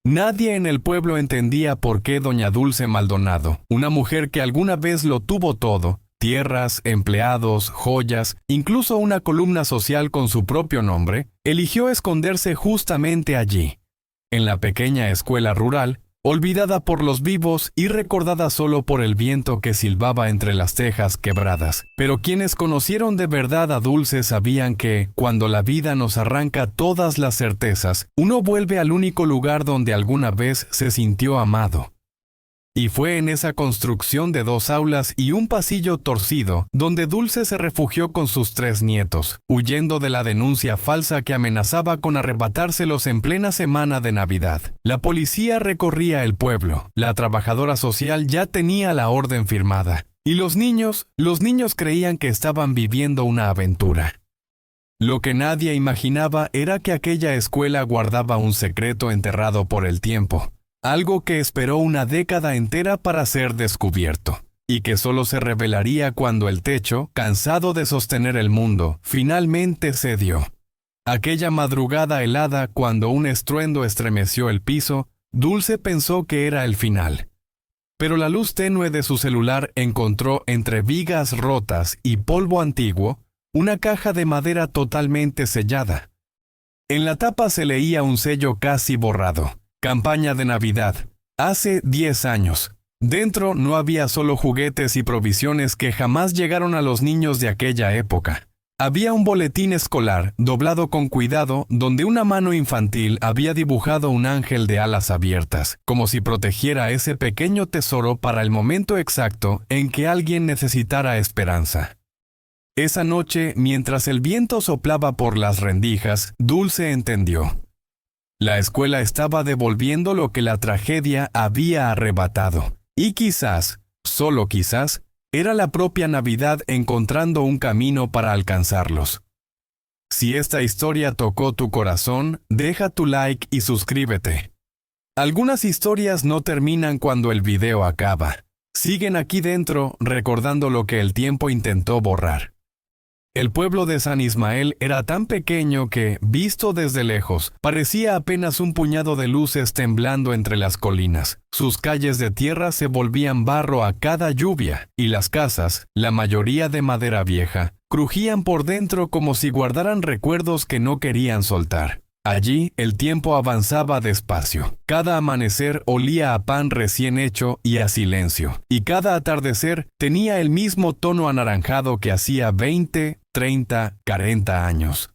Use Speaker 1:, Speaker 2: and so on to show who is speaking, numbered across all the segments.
Speaker 1: Nadie en el pueblo entendía por qué doña Dulce Maldonado, una mujer que alguna vez lo tuvo todo, tierras, empleados, joyas, incluso una columna social con su propio nombre, eligió esconderse justamente allí, en la pequeña escuela rural, olvidada por los vivos y recordada solo por el viento que silbaba entre las tejas quebradas. Pero quienes conocieron de verdad a Dulce sabían que, cuando la vida nos arranca todas las certezas, uno vuelve al único lugar donde alguna vez se sintió amado. Y fue en esa construcción de 2 aulas y un pasillo torcido donde Dulce se refugió con sus 3 nietos, huyendo de la denuncia falsa que amenazaba con arrebatárselos en plena semana de Navidad. La policía recorría el pueblo, la trabajadora social ya tenía la orden firmada, y los niños creían que estaban viviendo una aventura. Lo que nadie imaginaba era que aquella escuela guardaba un secreto enterrado por el tiempo. Algo que esperó una década entera para ser descubierto, y que solo se revelaría cuando el techo, cansado de sostener el mundo, finalmente cedió. Aquella madrugada helada, cuando un estruendo estremeció el piso, Dulce pensó que era el final. Pero la luz tenue de su celular encontró entre vigas rotas y polvo antiguo una caja de madera totalmente sellada. En la tapa se leía un sello casi borrado. Campaña de Navidad. Hace 10 años. Dentro no había solo juguetes y provisiones que jamás llegaron a los niños de aquella época. Había un boletín escolar, doblado con cuidado, donde una mano infantil había dibujado un ángel de alas abiertas, como si protegiera ese pequeño tesoro para el momento exacto en que alguien necesitara esperanza. Esa noche, mientras el viento soplaba por las rendijas, Dulce entendió. La escuela estaba devolviendo lo que la tragedia había arrebatado. Y quizás, solo quizás, era la propia Navidad encontrando un camino para alcanzarlos. Si esta historia tocó tu corazón, deja tu like y suscríbete. Algunas historias no terminan cuando el video acaba. Siguen aquí dentro recordando lo que el tiempo intentó borrar. El pueblo de San Ismael era tan pequeño que, visto desde lejos, parecía apenas un puñado de luces temblando entre las colinas. Sus calles de tierra se volvían barro a cada lluvia, y las casas, la mayoría de madera vieja, crujían por dentro como si guardaran recuerdos que no querían soltar. Allí, el tiempo avanzaba despacio. Cada amanecer olía a pan recién hecho y a silencio. Y cada atardecer tenía el mismo tono anaranjado que hacía 20, 30, 40 años.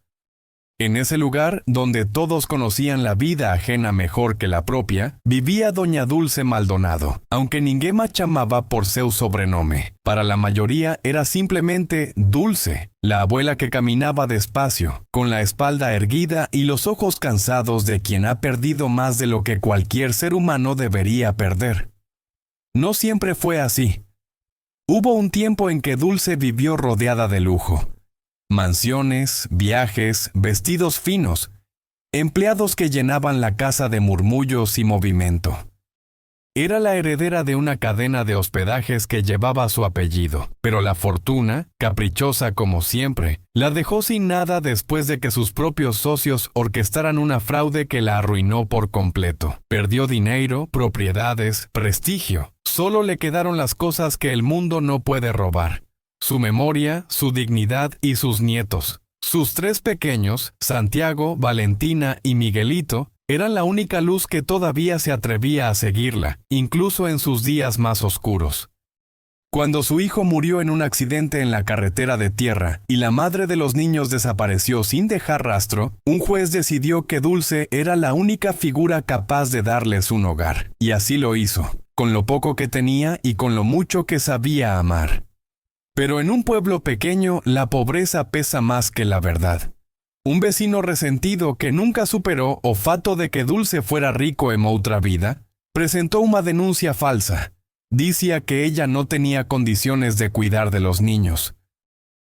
Speaker 1: En ese lugar, donde todos conocían la vida ajena mejor que la propia, vivía doña Dulce Maldonado, aunque ninguém chamaba por seu sobrenome. Para la mayoría era simplemente Dulce, la abuela que caminaba despacio, con la espalda erguida y los ojos cansados de quien ha perdido más de lo que cualquier ser humano debería perder. No siempre fue así. Hubo un tiempo en que Dulce vivió rodeada de lujo. Mansiones, viajes, vestidos finos, empleados que llenaban la casa de murmullos y movimiento. Era la heredera de una cadena de hospedajes que llevaba su apellido, pero la fortuna, caprichosa como siempre, la dejó sin nada después de que sus propios socios orquestaran una fraude que la arruinó por completo. Perdió dinero, propiedades, prestigio. Solo le quedaron las cosas que el mundo no puede robar: su memoria, su dignidad y sus nietos. Sus 3 pequeños, Santiago, Valentina y Miguelito, eran la única luz que todavía se atrevía a seguirla, incluso en sus días más oscuros. Cuando su hijo murió en un accidente en la carretera de tierra y la madre de los niños desapareció sin dejar rastro, un juez decidió que Dulce era la única figura capaz de darles un hogar. Y así lo hizo, con lo poco que tenía y con lo mucho que sabía amar. Pero en un pueblo pequeño, la pobreza pesa más que la verdad. Un vecino resentido que nunca superó o fato de que Dulce fuera rico en otra vida, presentó una denuncia falsa. Decía que ella no tenía condiciones de cuidar de los niños.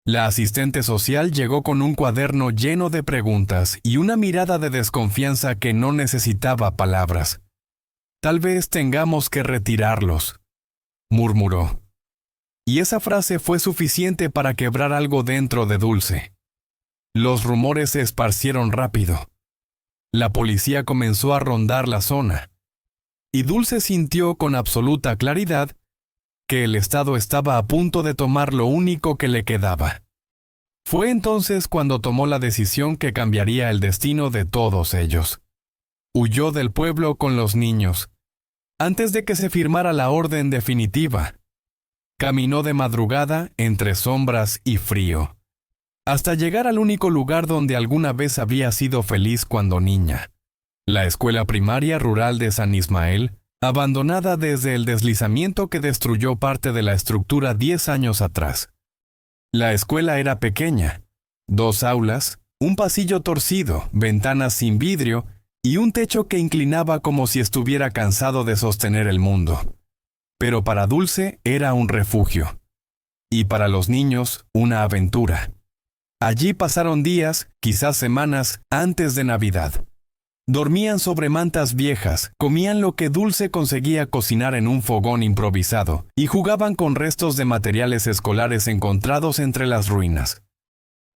Speaker 1: La asistente social llegó con un cuaderno lleno de preguntas y una mirada de desconfianza que no necesitaba palabras. «Tal vez tengamos que retirarlos», murmuró. Y esa frase fue suficiente para quebrar algo dentro de Dulce. Los rumores se esparcieron rápido. La policía comenzó a rondar la zona, y Dulce sintió con absoluta claridad que el Estado estaba a punto de tomar lo único que le quedaba. Fue entonces cuando tomó la decisión que cambiaría el destino de todos ellos. Huyó del pueblo con los niños, antes de que se firmara la orden definitiva. Caminó de madrugada entre sombras y frío, hasta llegar al único lugar donde alguna vez había sido feliz cuando niña, la escuela primaria rural de San Ismael, abandonada desde el deslizamiento que destruyó parte de la estructura 10 años atrás. La escuela era pequeña, 2 aulas, un pasillo torcido, ventanas sin vidrio y un techo que inclinaba como si estuviera cansado de sostener el mundo. Pero para Dulce era un refugio, y para los niños una aventura. Allí pasaron días, quizás semanas, antes de Navidad. Dormían sobre mantas viejas, comían lo que Dulce conseguía cocinar en un fogón improvisado y jugaban con restos de materiales escolares encontrados entre las ruinas.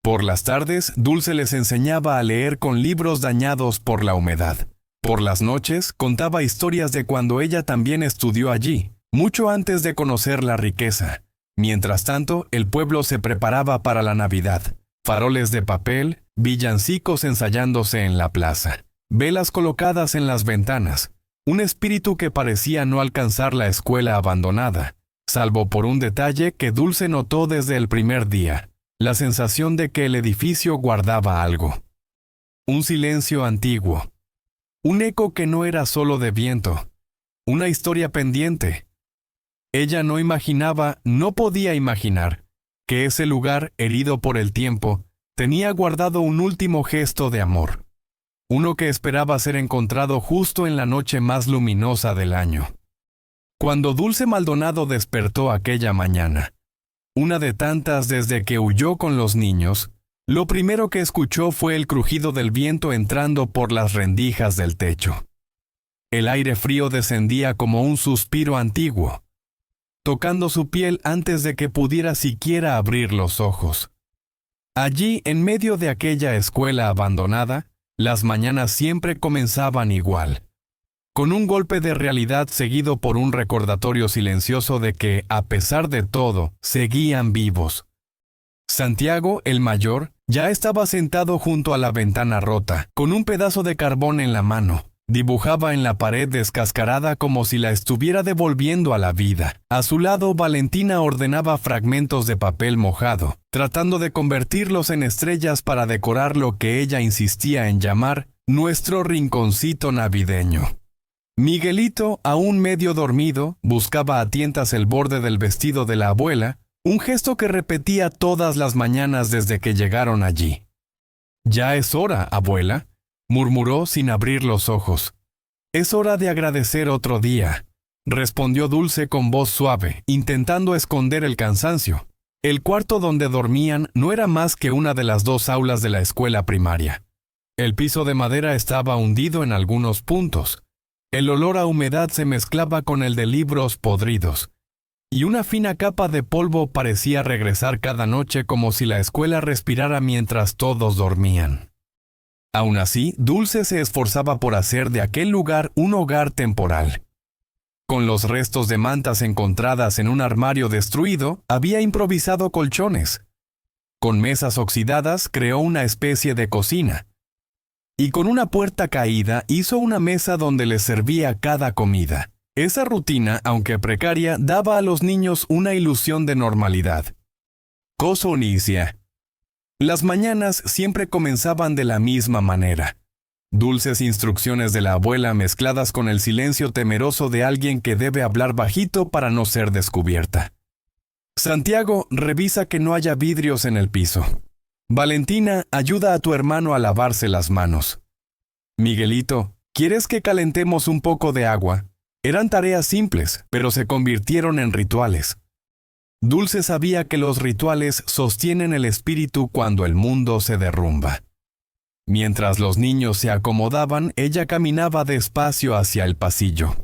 Speaker 1: Por las tardes, Dulce les enseñaba a leer con libros dañados por la humedad. Por las noches, contaba historias de cuando ella también estudió allí, mucho antes de conocer la riqueza. Mientras tanto, el pueblo se preparaba para la Navidad. Faroles de papel, villancicos ensayándose en la plaza. Velas colocadas en las ventanas, un espíritu que parecía no alcanzar la escuela abandonada, salvo por un detalle que Dulce notó desde el primer día, la sensación de que el edificio guardaba algo. Un silencio antiguo, un eco que no era solo de viento, una historia pendiente. Ella no imaginaba, no podía imaginar, que ese lugar, herido por el tiempo, tenía guardado un último gesto de amor. Uno que esperaba ser encontrado justo en la noche más luminosa del año. Cuando Dulce Maldonado despertó aquella mañana, una de tantas desde que huyó con los niños, lo primero que escuchó fue el crujido del viento entrando por las rendijas del techo. El aire frío descendía como un suspiro antiguo, tocando su piel antes de que pudiera siquiera abrir los ojos. Allí, en medio de aquella escuela abandonada, las mañanas siempre comenzaban igual, con un golpe de realidad seguido por un recordatorio silencioso de que, a pesar de todo, seguían vivos. Santiago, el mayor, ya estaba sentado junto a la ventana rota, con un pedazo de carbón en la mano. Dibujaba en la pared descascarada como si la estuviera devolviendo a la vida. A su lado, Valentina ordenaba fragmentos de papel mojado, tratando de convertirlos en estrellas para decorar lo que ella insistía en llamar nuestro rinconcito navideño. Miguelito, aún medio dormido, buscaba a tientas el borde del vestido de la abuela, un gesto que repetía todas las mañanas desde que llegaron allí. «Ya es hora, abuela», murmuró sin abrir los ojos. «Es hora de agradecer otro día», respondió Dulce con voz suave, intentando esconder el cansancio. El cuarto donde dormían no era más que una de las 2 aulas de la escuela primaria. El piso de madera estaba hundido en algunos puntos. El olor a humedad se mezclaba con el de libros podridos, y una fina capa de polvo parecía regresar cada noche como si la escuela respirara mientras todos dormían. Aún así, Dulce se esforzaba por hacer de aquel lugar un hogar temporal. Con los restos de mantas encontradas en un armario destruido, había improvisado colchones. Con mesas oxidadas, creó una especie de cocina. Y con una puerta caída, hizo una mesa donde les servía cada comida. Esa rutina, aunque precaria, daba a los niños una ilusión de normalidad. Cosonicia. Las mañanas siempre comenzaban de la misma manera. Dulces instrucciones de la abuela mezcladas con el silencio temeroso de alguien que debe hablar bajito para no ser descubierta. Santiago, revisa que no haya vidrios en el piso. Valentina, ayuda a tu hermano a lavarse las manos. Miguelito, ¿quieres que calentemos un poco de agua? Eran tareas simples, pero se convirtieron en rituales. Dulce sabía que los rituales sostienen el espíritu cuando el mundo se derrumba. Mientras los niños se acomodaban, ella caminaba despacio hacia el pasillo.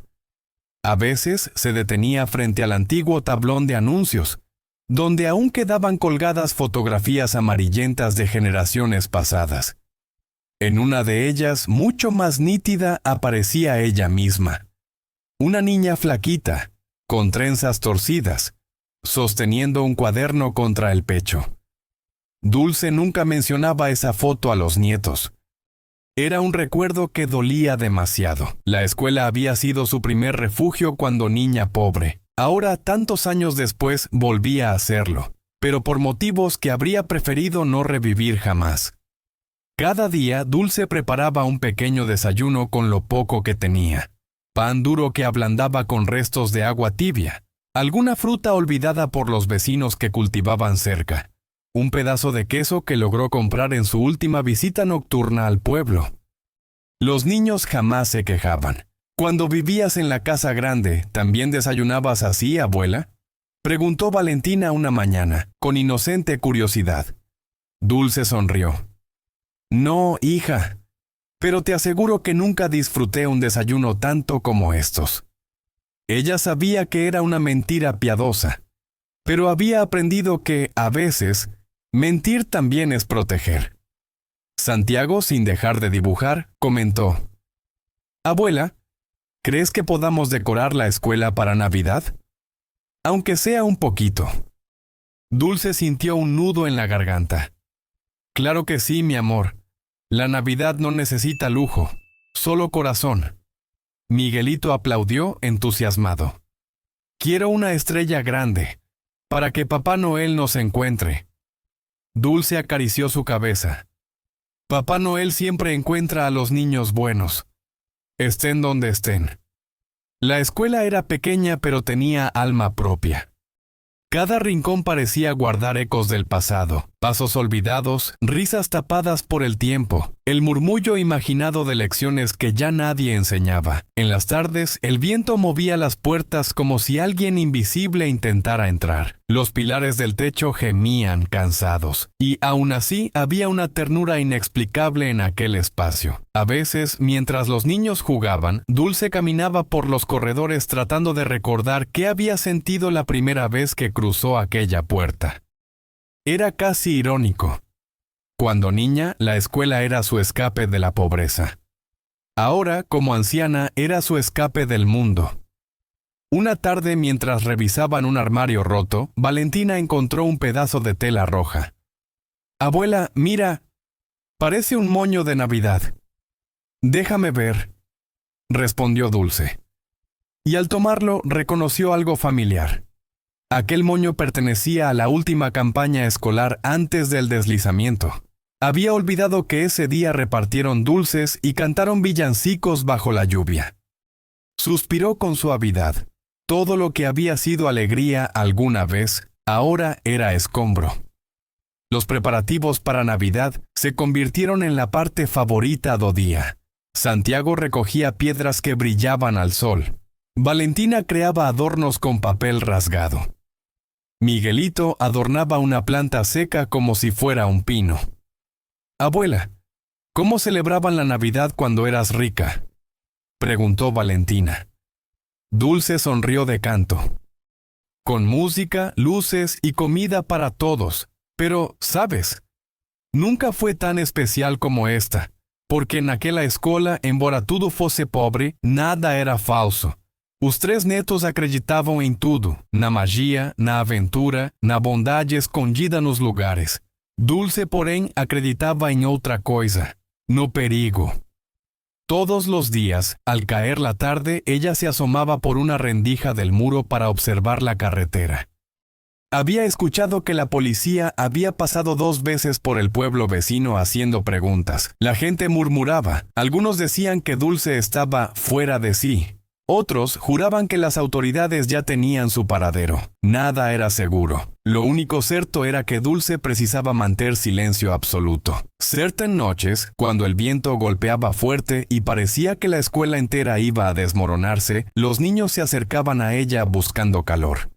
Speaker 1: A veces se detenía frente al antiguo tablón de anuncios, donde aún quedaban colgadas fotografías amarillentas de generaciones pasadas. En una de ellas, mucho más nítida, aparecía ella misma. Una niña flaquita, con trenzas torcidas, sosteniendo un cuaderno contra el pecho. Dulce nunca mencionaba esa foto a los nietos. Era un recuerdo que dolía demasiado. La escuela había sido su primer refugio cuando niña pobre. Ahora, tantos años después, volvía a hacerlo, pero por motivos que habría preferido no revivir jamás. Cada día, Dulce preparaba un pequeño desayuno con lo poco que tenía. Pan duro que ablandaba con restos de agua tibia, alguna fruta olvidada por los vecinos que cultivaban cerca, un pedazo de queso que logró comprar en su última visita nocturna al pueblo. Los niños jamás se quejaban. «¿Cuando vivías en la casa grande, también desayunabas así, abuela?», preguntó Valentina una mañana, con inocente curiosidad. Dulce sonrió. «No, hija, pero te aseguro que nunca disfruté un desayuno tanto como estos». Ella sabía que era una mentira piadosa, pero había aprendido que, a veces, mentir también es proteger. Santiago, sin dejar de dibujar, comentó: «Abuela, ¿crees que podamos decorar la escuela para Navidad? Aunque sea un poquito». Dulce sintió un nudo en la garganta. «Claro que sí, mi amor. La Navidad no necesita lujo, solo corazón». Miguelito aplaudió entusiasmado. «Quiero una estrella grande, para que Papá Noel nos encuentre». Dulce acarició su cabeza. «Papá Noel siempre encuentra a los niños buenos, estén donde estén». La escuela era pequeña pero tenía alma propia. Cada rincón parecía guardar ecos del pasado, pasos olvidados, risas tapadas por el tiempo, el murmullo imaginado de lecciones que ya nadie enseñaba. En las tardes, el viento movía las puertas como si alguien invisible intentara entrar. Los pilares del techo gemían cansados, y aún así había una ternura inexplicable en aquel espacio. A veces, mientras los niños jugaban, Dulce caminaba por los corredores tratando de recordar qué había sentido la primera vez que cruzó aquella puerta. Era casi irónico. Cuando niña, la escuela era su escape de la pobreza. Ahora, como anciana, era su escape del mundo. Una tarde, mientras revisaban un armario roto, Valentina encontró un pedazo de tela roja. «Abuela, mira, parece un moño de Navidad». «Déjame ver», respondió Dulce. Y al tomarlo, reconoció algo familiar. Aquel moño pertenecía a la última campaña escolar antes del deslizamiento. Había olvidado que ese día repartieron dulces y cantaron villancicos bajo la lluvia. Suspiró con suavidad. Todo lo que había sido alegría alguna vez, ahora era escombro. Los preparativos para Navidad se convirtieron en la parte favorita do día. Santiago recogía piedras que brillaban al sol. Valentina creaba adornos con papel rasgado. Miguelito adornaba una planta seca como si fuera un pino. «Abuela, ¿cómo celebraban la Navidad cuando eras rica?», preguntó Valentina. Dulce sonrió de canto. «Con música, luces y comida para todos. Pero, ¿sabes? Nunca fue tan especial como esta, porque naquela escola, embora tudo fosse pobre, nada era falso. Os três netos acreditavam em tudo, na magia, na aventura, na bondade escondida nos lugares. Dulce, porém, acreditaba en otra cosa, no perigo. Todos los días, al caer la tarde, ella se asomaba por una rendija del muro para observar la carretera. Había escuchado que la policía había pasado 2 veces por el pueblo vecino haciendo preguntas. La gente murmuraba, algunos decían que Dulce estaba fuera de sí. Otros juraban que las autoridades ya tenían su paradero. Nada era seguro. Lo único cierto era que Dulce precisaba mantener silencio absoluto. Ciertas noches, cuando el viento golpeaba fuerte y parecía que la escuela entera iba a desmoronarse, los niños se acercaban a ella buscando calor.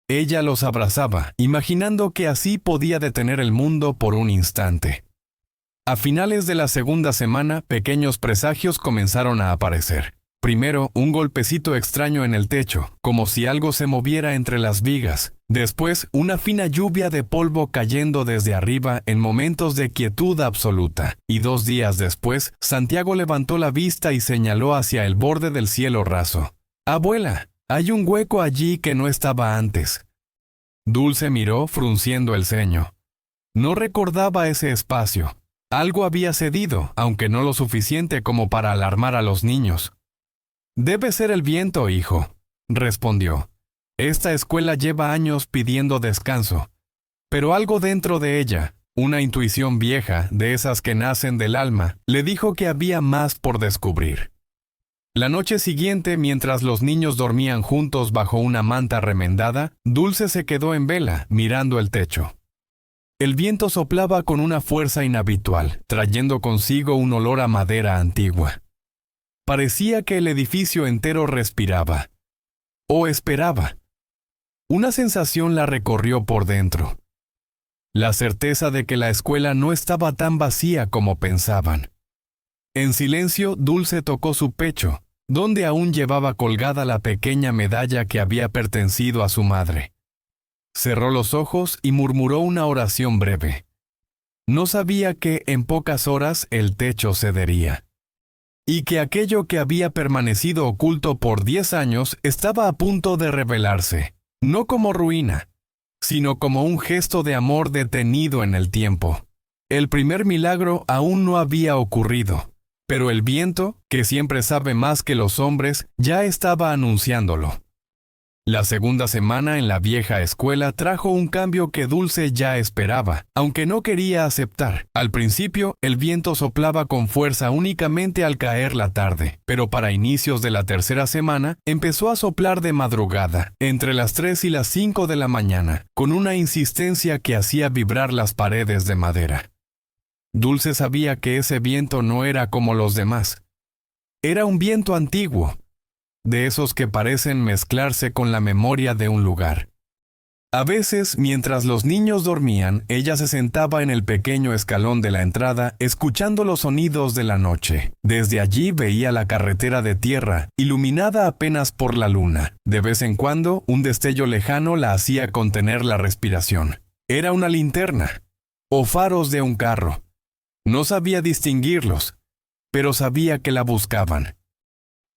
Speaker 1: Ella los abrazaba, imaginando que así podía detener el mundo por un instante. A finales de la segunda semana, pequeños presagios comenzaron a aparecer. Primero, un golpecito extraño en el techo, como si algo se moviera entre las vigas. Después, una fina lluvia de polvo cayendo desde arriba en momentos de quietud absoluta. Y 2 días después, Santiago levantó la vista y señaló hacia el borde del cielo raso. «Abuela, hay un hueco allí que no estaba antes». Dulce miró frunciendo el ceño. No recordaba ese espacio. Algo había cedido, aunque no lo suficiente como para alarmar a los niños. «Debe ser el viento, hijo», respondió. «Esta escuela lleva años pidiendo descanso. Pero algo dentro de ella, una intuición vieja, de esas que nacen del alma, le dijo que había más por descubrir». La noche siguiente, mientras los niños dormían juntos bajo una manta remendada, Dulce se quedó en vela, mirando el techo. El viento soplaba con una fuerza inhabitual, trayendo consigo un olor a madera antigua. Parecía que el edificio entero respiraba. O esperaba. Una sensación la recorrió por dentro. La certeza de que la escuela no estaba tan vacía como pensaban. En silencio, Dulce tocó su pecho, donde aún llevaba colgada la pequeña medalla que había pertenecido a su madre. Cerró los ojos y murmuró una oración breve. No sabía que en pocas horas el techo cedería. Y que aquello que había permanecido oculto por 10 años estaba a punto de revelarse, no como ruina, sino como un gesto de amor detenido en el tiempo. El primer milagro aún no había ocurrido, pero el viento, que siempre sabe más que los hombres, ya estaba anunciándolo. La segunda semana en la vieja escuela trajo un cambio que Dulce ya esperaba, aunque no quería aceptar. Al principio, el viento soplaba con fuerza únicamente al caer la tarde, pero para inicios de la tercera semana, empezó a soplar de madrugada, entre las 3 y las 5 de la mañana, con una insistencia que hacía vibrar las paredes de madera. Dulce sabía que ese viento no era como los demás. Era un viento antiguo, de esos que parecen mezclarse con la memoria de un lugar. A veces, mientras los niños dormían, ella se sentaba en el pequeño escalón de la entrada, escuchando los sonidos de la noche. Desde allí veía la carretera de tierra, iluminada apenas por la luna. De vez en cuando, un destello lejano la hacía contener la respiración. Era una linterna, o faros de un carro. No sabía distinguirlos, pero sabía que la buscaban.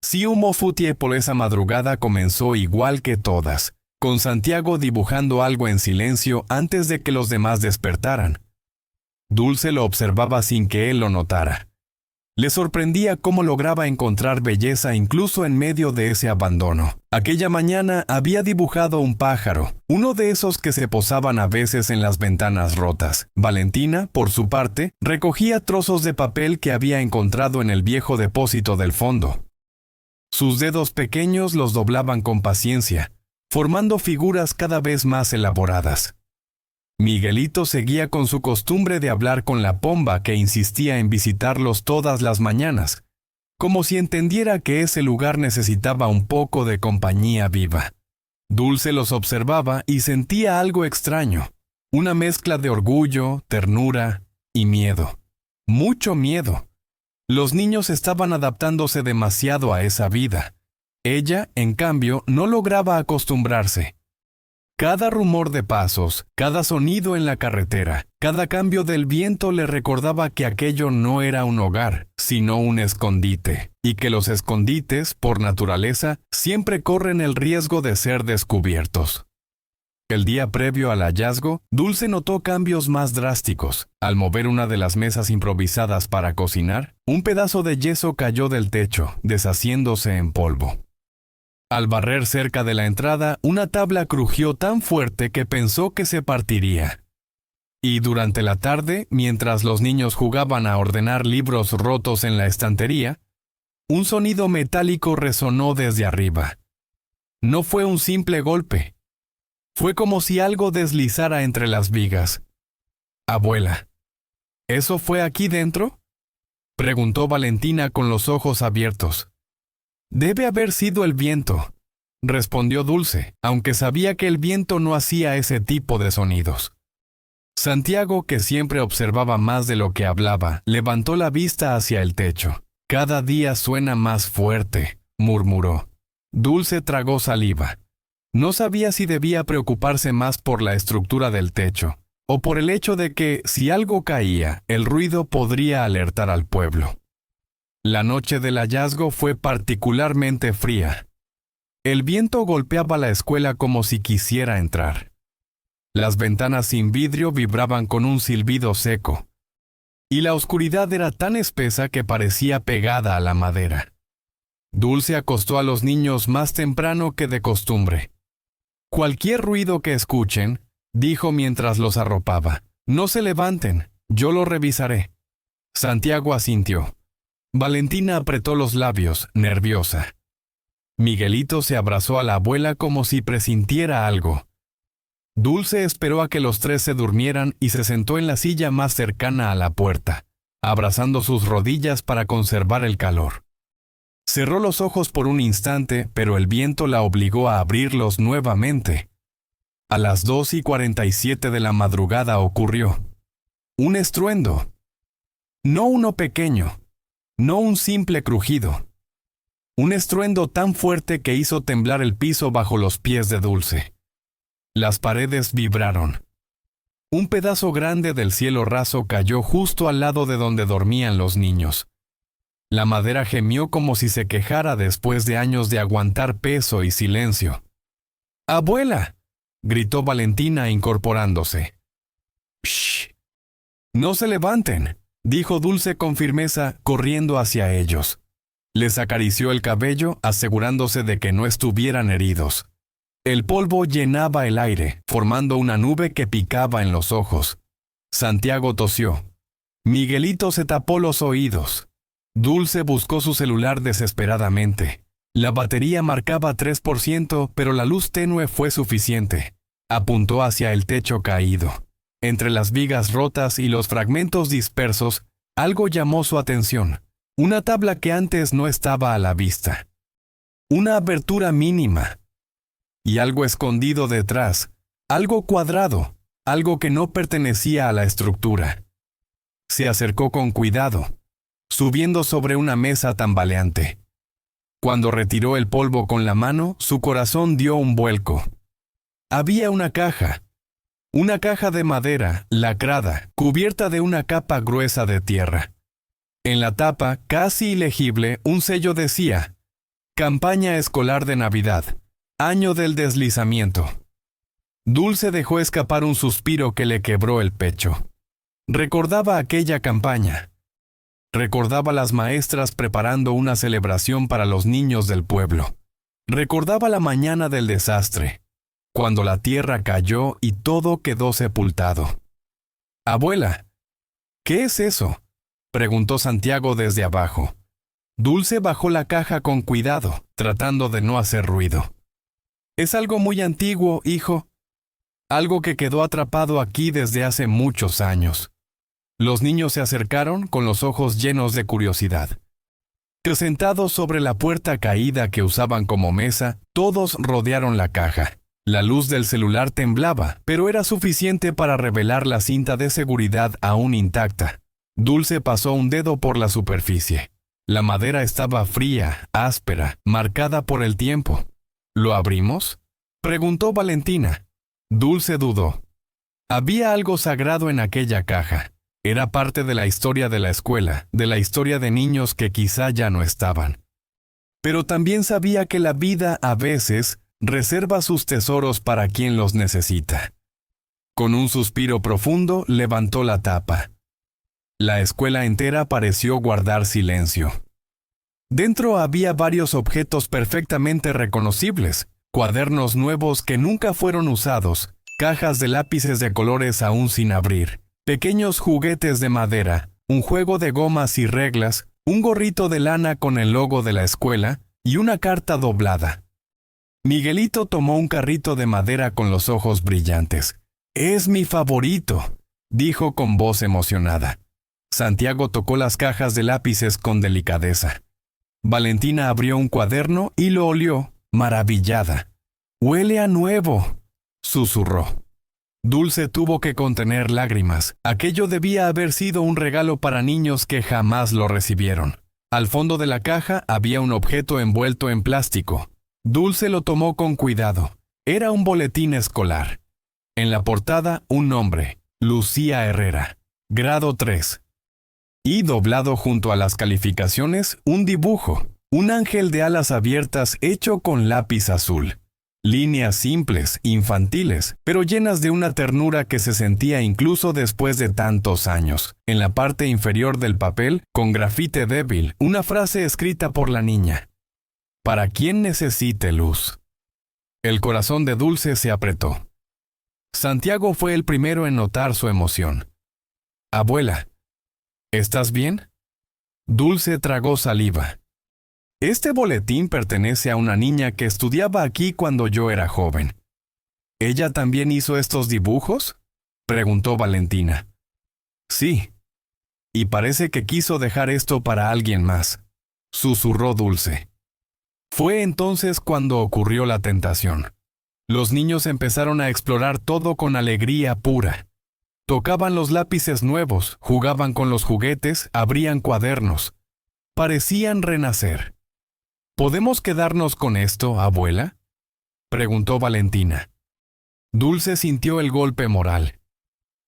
Speaker 1: Siu Mofutie por esa madrugada comenzó igual que todas, con Santiago dibujando algo en silencio antes de que los demás despertaran. Dulce lo observaba sin que él lo notara. Le sorprendía cómo lograba encontrar belleza incluso en medio de ese abandono. Aquella mañana había dibujado un pájaro, uno de esos que se posaban a veces en las ventanas rotas. Valentina, por su parte, recogía trozos de papel que había encontrado en el viejo depósito del fondo. Sus dedos pequeños los doblaban con paciencia, formando figuras cada vez más elaboradas. Miguelito seguía con su costumbre de hablar con la pomba que insistía en visitarlos todas las mañanas, como si entendiera que ese lugar necesitaba un poco de compañía viva. Dulce los observaba y sentía algo extraño, una mezcla de orgullo, ternura y miedo. Mucho miedo. Los niños estaban adaptándose demasiado a esa vida. Ella, en cambio, no lograba acostumbrarse. Cada rumor de pasos, cada sonido en la carretera, cada cambio del viento le recordaba que aquello no era un hogar, sino un escondite, y que los escondites, por naturaleza, siempre corren el riesgo de ser descubiertos. El día previo al hallazgo, Dulce notó cambios más drásticos. Al mover una de las mesas improvisadas para cocinar, un pedazo de yeso cayó del techo, deshaciéndose en polvo. Al barrer cerca de la entrada, una tabla crujió tan fuerte que pensó que se partiría. Y durante la tarde, mientras los niños jugaban a ordenar libros rotos en la estantería, un sonido metálico resonó desde arriba. No fue un simple golpe. Fue como si algo deslizara entre las vigas. «Abuela, ¿eso fue aquí dentro?», preguntó Valentina con los ojos abiertos. «Debe haber sido el viento», respondió Dulce, aunque sabía que el viento no hacía ese tipo de sonidos. Santiago, que siempre observaba más de lo que hablaba, levantó la vista hacia el techo. «Cada día suena más fuerte», murmuró. Dulce tragó saliva. No sabía si debía preocuparse más por la estructura del techo, o por el hecho de que, si algo caía, el ruido podría alertar al pueblo. La noche del hallazgo fue particularmente fría. El viento golpeaba la escuela como si quisiera entrar. Las ventanas sin vidrio vibraban con un silbido seco, y la oscuridad era tan espesa que parecía pegada a la madera. Dulce acostó a los niños más temprano que de costumbre. Cualquier ruido que escuchen, dijo mientras los arropaba, no se levanten, yo lo revisaré. Santiago asintió. Valentina apretó los labios, nerviosa. Miguelito se abrazó a la abuela como si presintiera algo. Dulce esperó a que los tres se durmieran y se sentó en la silla más cercana a la puerta, abrazando sus rodillas para conservar el calor. Cerró los ojos por un instante, pero el viento la obligó a abrirlos nuevamente. A las 2:47 de la madrugada ocurrió un estruendo. No uno pequeño, no un simple crujido. Un estruendo tan fuerte que hizo temblar el piso bajo los pies de Dulce. Las paredes vibraron. Un pedazo grande del cielo raso cayó justo al lado de donde dormían los niños. La madera gemió como si se quejara después de años de aguantar peso y silencio. ¡Abuela!, gritó Valentina incorporándose. ¡Shh! No se levanten, dijo Dulce con firmeza, corriendo hacia ellos. Les acarició el cabello, asegurándose de que no estuvieran heridos. El polvo llenaba el aire, formando una nube que picaba en los ojos. Santiago tosió. Miguelito se tapó los oídos. Dulce buscó su celular desesperadamente. La batería marcaba 3%, pero la luz tenue fue suficiente. Apuntó hacia el techo caído. Entre las vigas rotas y los fragmentos dispersos, algo llamó su atención. Una tabla que antes no estaba a la vista. Una abertura mínima. Y algo escondido detrás, algo cuadrado, algo que no pertenecía a la estructura. Se acercó con cuidado, subiendo sobre una mesa tambaleante. Cuando retiró el polvo con la mano, su corazón dio un vuelco. Había una caja de madera, lacrada, cubierta de una capa gruesa de tierra. En la tapa, casi ilegible, un sello decía: Campaña Escolar de Navidad, Año del Deslizamiento. Dulce dejó escapar un suspiro que le quebró el pecho. Recordaba aquella campaña. Recordaba las maestras preparando una celebración para los niños del pueblo. Recordaba la mañana del desastre, cuando la tierra cayó y todo quedó sepultado. «Abuela, ¿qué es eso?», preguntó Santiago desde abajo. Dulce bajó la caja con cuidado, tratando de no hacer ruido. «Es algo muy antiguo, hijo. Algo que quedó atrapado aquí desde hace muchos años». Los niños se acercaron con los ojos llenos de curiosidad. Sentados sobre la puerta caída que usaban como mesa, todos rodearon la caja. La luz del celular temblaba, pero era suficiente para revelar la cinta de seguridad aún intacta. Dulce pasó un dedo por la superficie. La madera estaba fría, áspera, marcada por el tiempo. ¿Lo abrimos?, preguntó Valentina. Dulce dudó. Había algo sagrado en aquella caja. Era parte de la historia de la escuela, de la historia de niños que quizá ya no estaban. Pero también sabía que la vida, a veces, reserva sus tesoros para quien los necesita. Con un suspiro profundo, levantó la tapa. La escuela entera pareció guardar silencio. Dentro había varios objetos perfectamente reconocibles, cuadernos nuevos que nunca fueron usados, cajas de lápices de colores aún sin abrir, pequeños juguetes de madera, un juego de gomas y reglas, un gorrito de lana con el logo de la escuela y una carta doblada. Miguelito tomó un carrito de madera con los ojos brillantes. «Es mi favorito», dijo con voz emocionada. Santiago tocó las cajas de lápices con delicadeza. Valentina abrió un cuaderno y lo olió, maravillada. «Huele a nuevo», susurró. Dulce tuvo que contener lágrimas. Aquello debía haber sido un regalo para niños que jamás lo recibieron. Al fondo de la caja había un objeto envuelto en plástico. Dulce lo tomó con cuidado. Era un boletín escolar. En la portada, un nombre: Lucía Herrera, grado 3. Y doblado junto a las calificaciones, un dibujo: un ángel de alas abiertas hecho con lápiz azul. Líneas simples, infantiles, pero llenas de una ternura que se sentía incluso después de tantos años. En la parte inferior del papel, con grafite débil, una frase escrita por la niña: «Para quien necesite luz». El corazón de Dulce se apretó. Santiago fue el primero en notar su emoción. «Abuela, ¿estás bien?». Dulce tragó saliva. «Este boletín pertenece a una niña que estudiaba aquí cuando yo era joven». «¿Ella también hizo estos dibujos?», preguntó Valentina. «Sí. Y parece que quiso dejar esto para alguien más», susurró Dulce. Fue entonces cuando ocurrió la tentación. Los niños empezaron a explorar todo con alegría pura. Tocaban los lápices nuevos, jugaban con los juguetes, abrían cuadernos. Parecían renacer. «¿Podemos quedarnos con esto, abuela?», preguntó Valentina. Dulce sintió el golpe moral.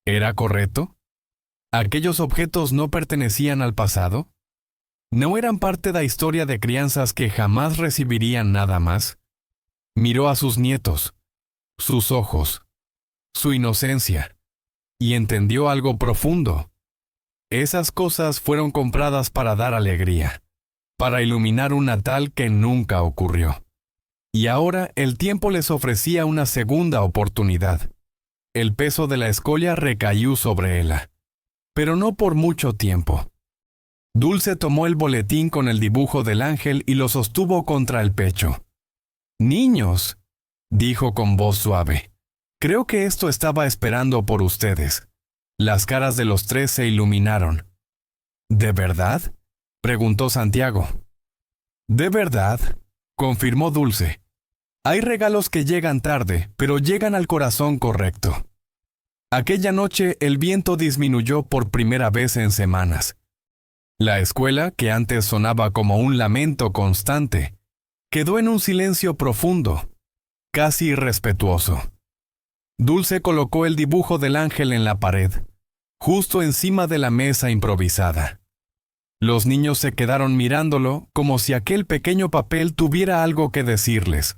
Speaker 1: ¿Era correcto? ¿Aquellos objetos no pertenecían al pasado? ¿No eran parte de la historia de crianzas que jamás recibirían nada más? Miró a sus nietos, sus ojos, su inocencia, y entendió algo profundo. Esas cosas fueron compradas para dar alegría, para iluminar un Natal que nunca ocurrió. Y ahora el tiempo les ofrecía una segunda oportunidad. El peso de la escoria recayó sobre ella, pero no por mucho tiempo. Dulce tomó el boletín con el dibujo del ángel y lo sostuvo contra el pecho. «Niños», dijo con voz suave, «creo que esto estaba esperando por ustedes». Las caras de los tres se iluminaron. «¿De verdad?», preguntó Santiago. «De verdad», confirmó Dulce. «Hay regalos que llegan tarde, pero llegan al corazón correcto». Aquella noche el viento disminuyó por primera vez en semanas. La escuela, que antes sonaba como un lamento constante, quedó en un silencio profundo, casi irrespetuoso. Dulce colocó el dibujo del ángel en la pared, justo encima de la mesa improvisada. Los niños se quedaron mirándolo como si aquel pequeño papel tuviera algo que decirles.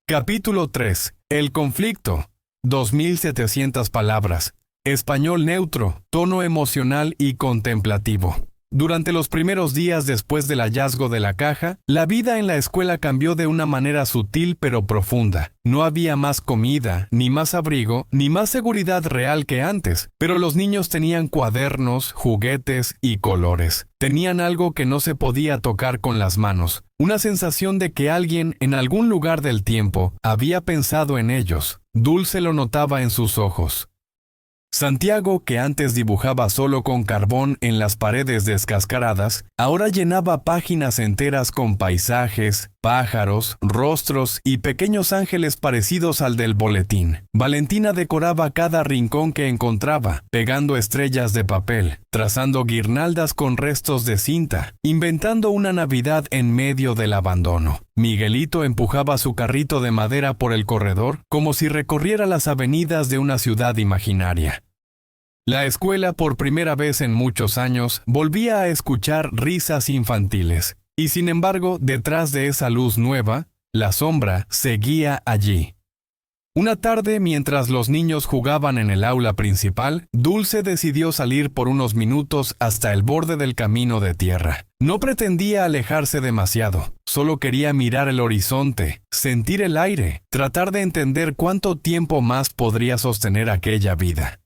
Speaker 1: Capítulo 3. El conflicto. 2700 palabras. Español neutro, tono emocional y contemplativo. Durante los primeros días después del hallazgo de la caja, la vida en la escuela cambió de una manera sutil pero profunda. No había más comida, ni más abrigo, ni más seguridad real que antes, pero los niños tenían cuadernos, juguetes y colores. Tenían algo que no se podía tocar con las manos, una sensación de que alguien en algún lugar del tiempo había pensado en ellos. Dulce lo notaba en sus ojos. Santiago, que antes dibujaba solo con carbón en las paredes descascaradas, ahora llenaba páginas enteras con paisajes, pájaros, rostros y pequeños ángeles parecidos al del boletín. Valentina decoraba cada rincón que encontraba, pegando estrellas de papel, trazando guirnaldas con restos de cinta, inventando una Navidad en medio del abandono. Miguelito empujaba su carrito de madera por el corredor como si recorriera las avenidas de una ciudad imaginaria. La escuela, por primera vez en muchos años, volvía a escuchar risas infantiles. Y sin embargo, detrás de esa luz nueva, la sombra seguía allí. Una tarde, mientras los niños jugaban en el aula principal, Dulce decidió salir por unos minutos hasta el borde del camino de tierra. No pretendía alejarse demasiado, solo quería mirar el horizonte, sentir el aire, tratar de entender cuánto tiempo más podría sostener aquella vida.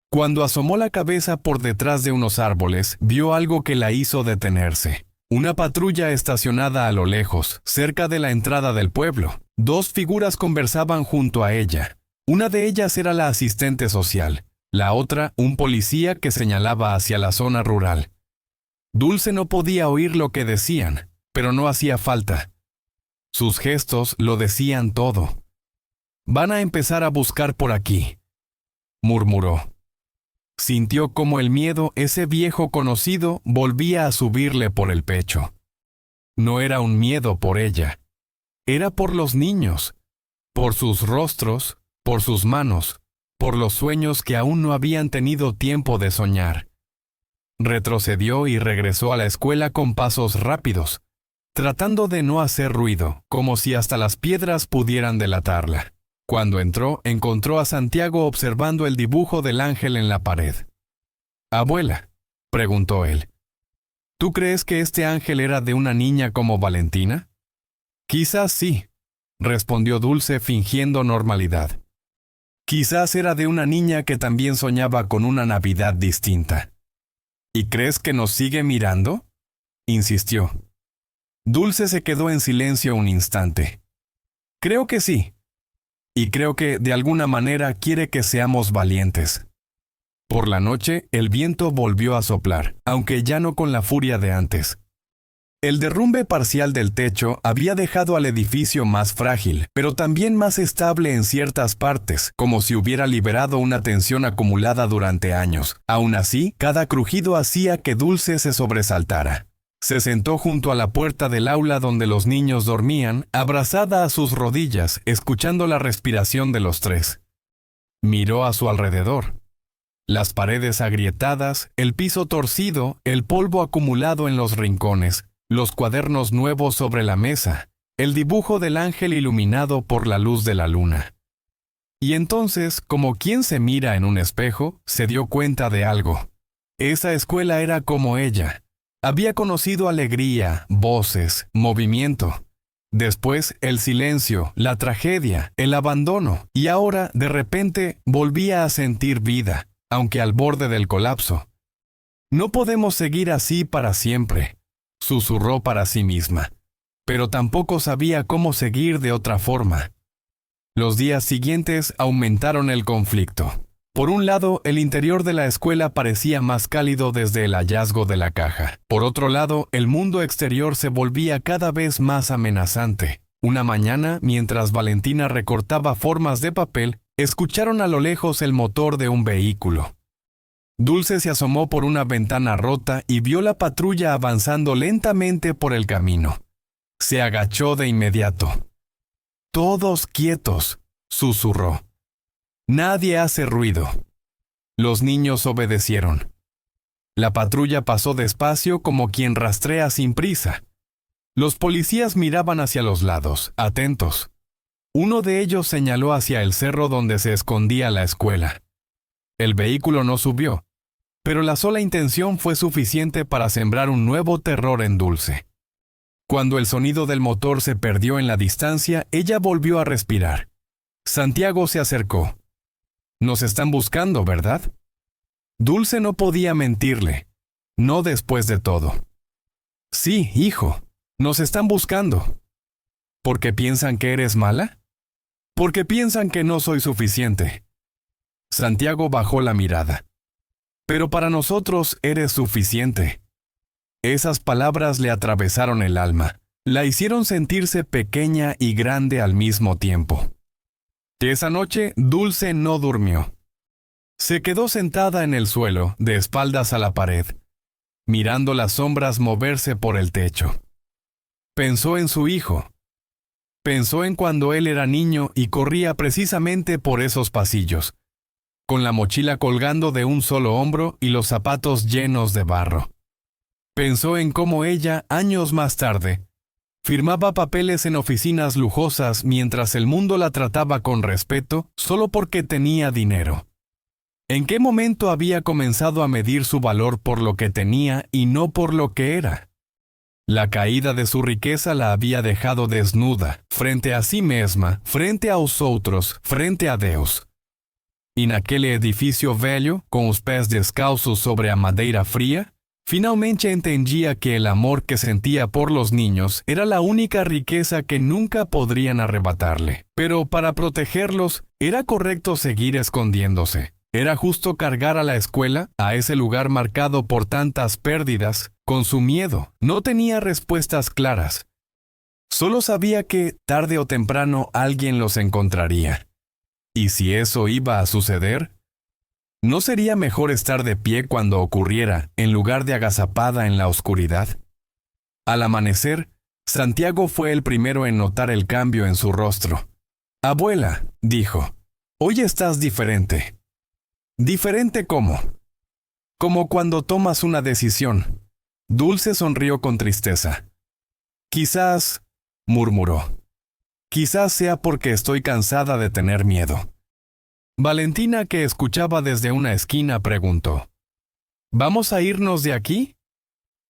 Speaker 1: Cuando asomó la cabeza por detrás de unos árboles, vio algo que la hizo detenerse. Una patrulla estacionada a lo lejos, cerca de la entrada del pueblo. Dos figuras conversaban junto a ella. Una de ellas era la asistente social, la otra un policía que señalaba hacia la zona rural. Dulce no podía oír lo que decían, pero no hacía falta. Sus gestos lo decían todo. «Van a empezar a buscar por aquí», murmuró. Sintió como el miedo, ese viejo conocido, volvía a subirle por el pecho. No era un miedo por ella. Era por los niños, por sus rostros, por sus manos, por los sueños que aún no habían tenido tiempo de soñar. Retrocedió y regresó a la escuela con pasos rápidos, tratando de no hacer ruido, como si hasta las piedras pudieran delatarla. Cuando entró, encontró a Santiago observando el dibujo del ángel en la pared. «Abuela», preguntó él, «¿tú crees que este ángel era de una niña como Valentina?» «Quizás sí», respondió Dulce fingiendo normalidad. «Quizás era de una niña que también soñaba con una Navidad distinta». «¿Y crees que nos sigue mirando?», insistió. Dulce se quedó en silencio un instante. «Creo que sí. Y creo que, de alguna manera, quiere que seamos valientes». Por la noche, el viento volvió a soplar, aunque ya no con la furia de antes. El derrumbe parcial del techo había dejado al edificio más frágil, pero también más estable en ciertas partes, como si hubiera liberado una tensión acumulada durante años. Aún así, cada crujido hacía que Dulce se sobresaltara. Se sentó junto a la puerta del aula donde los niños dormían, abrazada a sus rodillas, escuchando la respiración de los tres. Miró a su alrededor. Las paredes agrietadas, el piso torcido, el polvo acumulado en los rincones, los cuadernos nuevos sobre la mesa, el dibujo del ángel iluminado por la luz de la luna. Y entonces, como quien se mira en un espejo, se dio cuenta de algo. Esa escuela era como ella. Había conocido alegría, voces, movimiento. Después, el silencio, la tragedia, el abandono, y ahora, de repente, volvía a sentir vida, aunque al borde del colapso. «No podemos seguir así para siempre», susurró para sí misma, pero tampoco sabía cómo seguir de otra forma. Los días siguientes aumentaron el conflicto. Por un lado, el interior de la escuela parecía más cálido desde el hallazgo de la caja. Por otro lado, el mundo exterior se volvía cada vez más amenazante. Una mañana, mientras Valentina recortaba formas de papel, escucharon a lo lejos el motor de un vehículo. Dulce se asomó por una ventana rota y vio la patrulla avanzando lentamente por el camino. Se agachó de inmediato. «Todos quietos», susurró. «Nadie hace ruido». Los niños obedecieron. La patrulla pasó despacio como quien rastrea sin prisa. Los policías miraban hacia los lados, atentos. Uno de ellos señaló hacia el cerro donde se escondía la escuela. El vehículo no subió, pero la sola intención fue suficiente para sembrar un nuevo terror en Dulce. Cuando el sonido del motor se perdió en la distancia, ella volvió a respirar. Santiago se acercó. «Nos están buscando, ¿verdad?». Dulce no podía mentirle. No después de todo. «Sí, hijo, nos están buscando». «¿Por qué piensan que eres mala?». «Porque piensan que no soy suficiente». Santiago bajó la mirada. «Pero para nosotros eres suficiente». Esas palabras le atravesaron el alma. La hicieron sentirse pequeña y grande al mismo tiempo. Esa noche, Dulce no durmió. Se quedó sentada en el suelo, de espaldas a la pared, mirando las sombras moverse por el techo. Pensó en su hijo. Pensó en cuando él era niño y corría precisamente por esos pasillos, con la mochila colgando de un solo hombro y los zapatos llenos de barro. Pensó en cómo ella, años más tarde, firmaba papeles en oficinas lujosas mientras el mundo la trataba con respeto solo porque tenía dinero. ¿En qué momento había comenzado a medir su valor por lo que tenía y no por lo que era? La caída de su riqueza la había dejado desnuda, frente a sí misma, frente a outros, frente a Deus. E naquele edifício velho, com os pés descalços sobre a madeira fría, finalmente entendía que el amor que sentía por los niños era la única riqueza que nunca podrían arrebatarle. Pero para protegerlos, era correcto seguir escondiéndose. Era justo cargar a la escuela, a ese lugar marcado por tantas pérdidas, con su miedo. No tenía respuestas claras. Solo sabía que, tarde o temprano, alguien los encontraría. Y si eso iba a suceder, ¿No sería mejor estar de pie cuando ocurriera, en lugar de agazapada en la oscuridad? Al amanecer, Santiago fue el primero en notar el cambio en su rostro. «Abuela», dijo, «hoy estás diferente». «¿Diferente cómo?» «Como cuando tomas una decisión». Dulce sonrió con tristeza. «Quizás», murmuró, «quizás sea porque estoy cansada de tener miedo». Valentina, que escuchaba desde una esquina, preguntó, «¿Vamos a irnos de aquí?»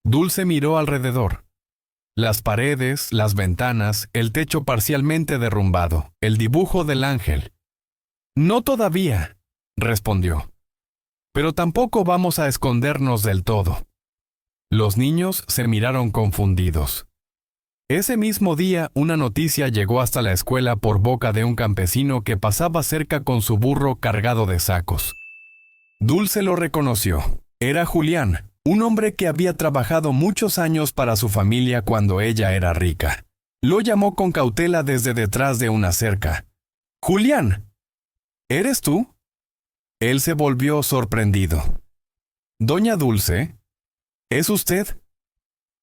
Speaker 1: Dulce miró alrededor. Las paredes, las ventanas, el techo parcialmente derrumbado, el dibujo del ángel. «No todavía», respondió. «Pero tampoco vamos a escondernos del todo». Los niños se miraron confundidos. Ese mismo día, una noticia llegó hasta la escuela por boca de un campesino que pasaba cerca con su burro cargado de sacos. Dulce lo reconoció. Era Julián, un hombre que había trabajado muchos años para su familia cuando ella era rica. Lo llamó con cautela desde detrás de una cerca. «Julián, ¿eres tú?» Él se volvió sorprendido. «Doña Dulce, ¿es usted?»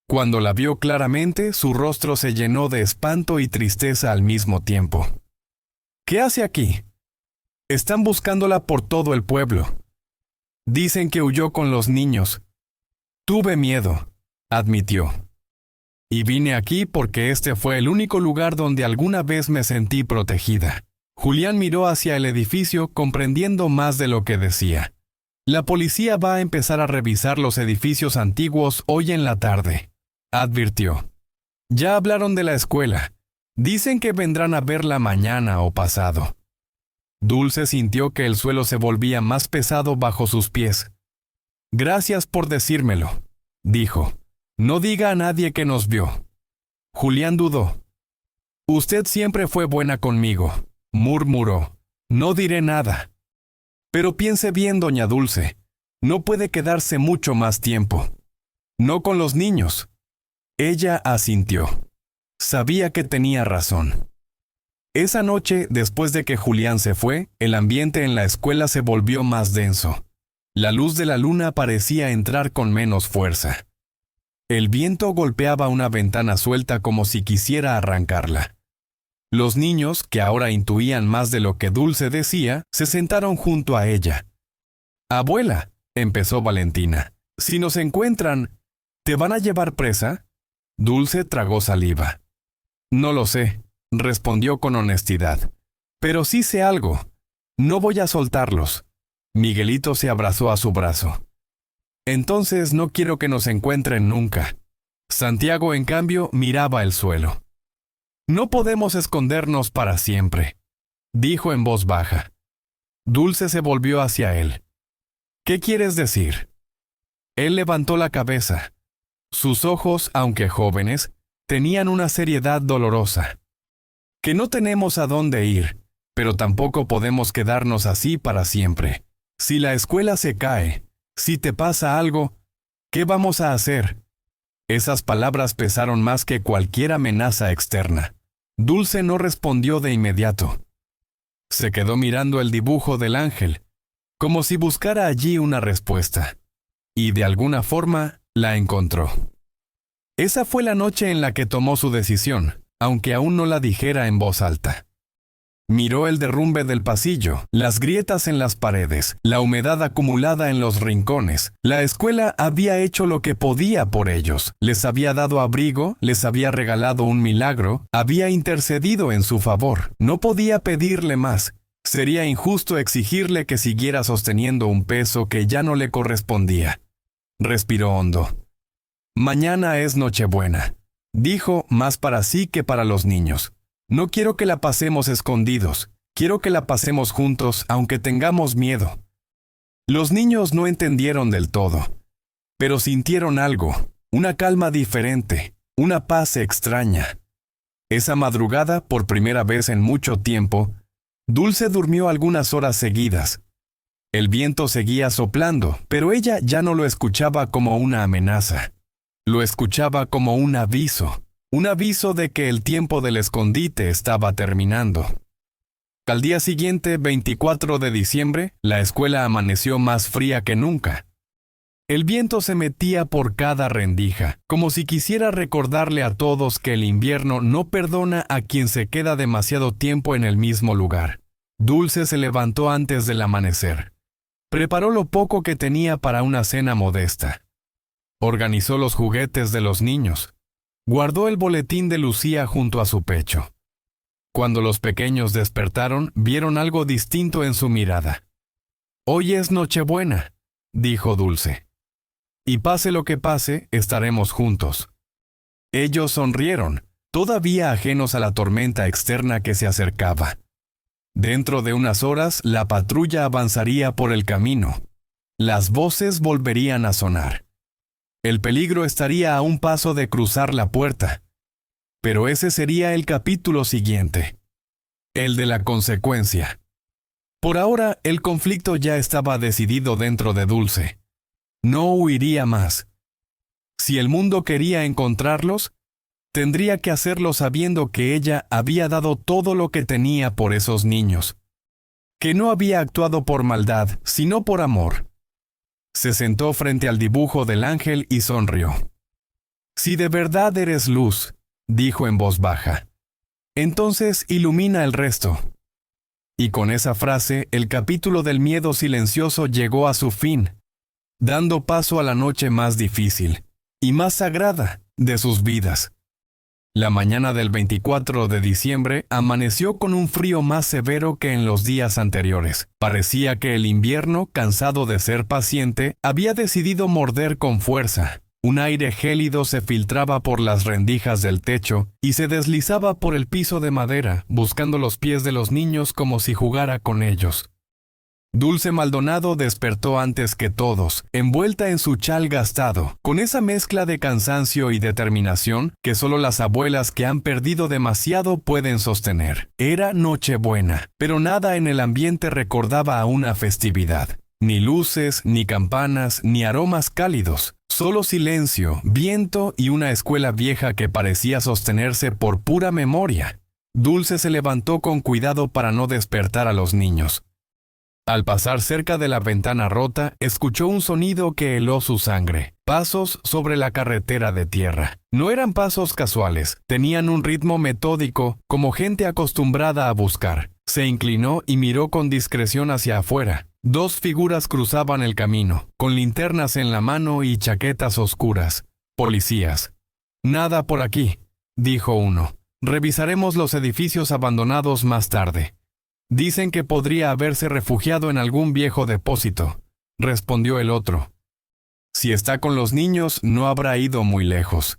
Speaker 1: Cuando la vio claramente, su rostro se llenó de espanto y tristeza al mismo tiempo. «¿Qué hace aquí?» «Están buscándola por todo el pueblo. Dicen que huyó con los niños». «Tuve miedo», admitió. «Y vine aquí porque este fue el único lugar donde alguna vez me sentí protegida». Julián miró hacia el edificio, comprendiendo más de lo que decía. «La policía va a empezar a revisar los edificios antiguos hoy en la tarde», advirtió. «Ya hablaron de la escuela. Dicen que vendrán a verla mañana o pasado». Dulce sintió que el suelo se volvía más pesado bajo sus pies. «Gracias por decírmelo», dijo. «No diga a nadie que nos vio». Julián dudó. «Usted siempre fue buena conmigo», murmuró. «No diré nada». «Pero piense bien, doña Dulce. No puede quedarse mucho más tiempo». «No con los niños». Ella asintió. Sabía que tenía razón. Esa noche, después de que Julián se fue, el ambiente en la escuela se volvió más denso. La luz de la luna parecía entrar con menos fuerza. El viento golpeaba una ventana suelta como si quisiera arrancarla. Los niños, que ahora intuían más de lo que Dulce decía, se sentaron junto a ella. «Abuela», empezó Valentina, «si nos encuentran, ¿te van a llevar presa?» Dulce tragó saliva. «No lo sé», respondió con honestidad. «Pero sí sé algo. No voy a soltarlos». Miguelito se abrazó a su brazo. «Entonces no quiero que nos encuentren nunca». Santiago, en cambio, miraba el suelo. «No podemos escondernos para siempre», dijo en voz baja. Dulce se volvió hacia él. «¿Qué quieres decir?» Él levantó la cabeza. Sus ojos, aunque jóvenes, tenían una seriedad dolorosa. «Que no tenemos a dónde ir, pero tampoco podemos quedarnos así para siempre. Si la escuela se cae, si te pasa algo, ¿qué vamos a hacer?» Esas palabras pesaron más que cualquier amenaza externa. Dulce no respondió de inmediato. Se quedó mirando el dibujo del ángel, como si buscara allí una respuesta. Y de alguna forma la encontró. Esa fue la noche en la que tomó su decisión, aunque aún no la dijera en voz alta. Miró el derrumbe del pasillo, las grietas en las paredes, la humedad acumulada en los rincones. La escuela había hecho lo que podía por ellos. Les había dado abrigo, les había regalado un milagro, había intercedido en su favor. No podía pedirle más. Sería injusto exigirle que siguiera sosteniendo un peso que ya no le correspondía. Respiró hondo. «Mañana es Nochebuena», dijo, más para sí que para los niños. «No quiero que la pasemos escondidos, quiero que la pasemos juntos, aunque tengamos miedo». Los niños no entendieron del todo, pero sintieron algo, una calma diferente, una paz extraña. Esa madrugada, por primera vez en mucho tiempo, Dulce durmió algunas horas seguidas. El viento seguía soplando, pero ella ya no lo escuchaba como una amenaza. Lo escuchaba como un aviso de que el tiempo del escondite estaba terminando. Al día siguiente, 24 de diciembre, la escuela amaneció más fría que nunca. El viento se metía por cada rendija, como si quisiera recordarle a todos que el invierno no perdona a quien se queda demasiado tiempo en el mismo lugar. Dulce se levantó antes del amanecer. Preparó lo poco que tenía para una cena modesta. Organizó los juguetes de los niños. Guardó el boletín de Lucía junto a su pecho. Cuando los pequeños despertaron, vieron algo distinto en su mirada. «Hoy es Nochebuena», dijo Dulce. «Y pase lo que pase, estaremos juntos». Ellos sonrieron, todavía ajenos a la tormenta externa que se acercaba. Dentro de unas horas, la patrulla avanzaría por el camino. Las voces volverían a sonar. El peligro estaría a un paso de cruzar la puerta. Pero ese sería el capítulo siguiente, el de la consecuencia. Por ahora, el conflicto ya estaba decidido dentro de Dulce. No huiría más. Si el mundo quería encontrarlos, tendría que hacerlo sabiendo que ella había dado todo lo que tenía por esos niños. Que no había actuado por maldad, sino por amor. Se sentó frente al dibujo del ángel y sonrió. «Si de verdad eres luz», dijo en voz baja, «entonces ilumina el resto». Y con esa frase, el capítulo del miedo silencioso llegó a su fin, dando paso a la noche más difícil y más sagrada de sus vidas. La mañana del 24 de diciembre amaneció con un frío más severo que en los días anteriores. Parecía que el invierno, cansado de ser paciente, había decidido morder con fuerza. Un aire gélido se filtraba por las rendijas del techo y se deslizaba por el piso de madera, buscando los pies de los niños como si jugara con ellos. Dulce Maldonado despertó antes que todos, envuelta en su chal gastado, con esa mezcla de cansancio y determinación que solo las abuelas que han perdido demasiado pueden sostener. Era Nochebuena, pero nada en el ambiente recordaba a una festividad. Ni luces, ni campanas, ni aromas cálidos. Solo silencio, viento y una escuela vieja que parecía sostenerse por pura memoria. Dulce se levantó con cuidado para no despertar a los niños. Al pasar cerca de la ventana rota, escuchó un sonido que heló su sangre. Pasos sobre la carretera de tierra. No eran pasos casuales, tenían un ritmo metódico, como gente acostumbrada a buscar. Se inclinó y miró con discreción hacia afuera. Dos figuras cruzaban el camino, con linternas en la mano y chaquetas oscuras. Policías. «Nada por aquí», dijo uno. «Revisaremos los edificios abandonados más tarde». «Dicen que podría haberse refugiado en algún viejo depósito», respondió el otro. «Si está con los niños, no habrá ido muy lejos».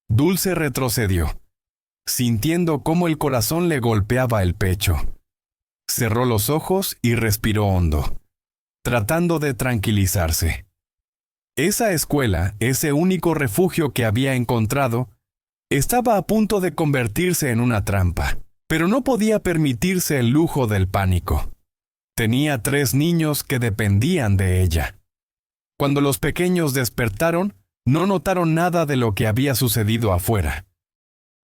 Speaker 1: Dulce retrocedió, sintiendo cómo el corazón le golpeaba el pecho. Cerró los ojos y respiró hondo, tratando de tranquilizarse. Esa escuela, ese único refugio que había encontrado, estaba a punto de convertirse en una trampa. Pero no podía permitirse el lujo del pánico. Tenía 3 niños que dependían de ella. Cuando los pequeños despertaron, no notaron nada de lo que había sucedido afuera.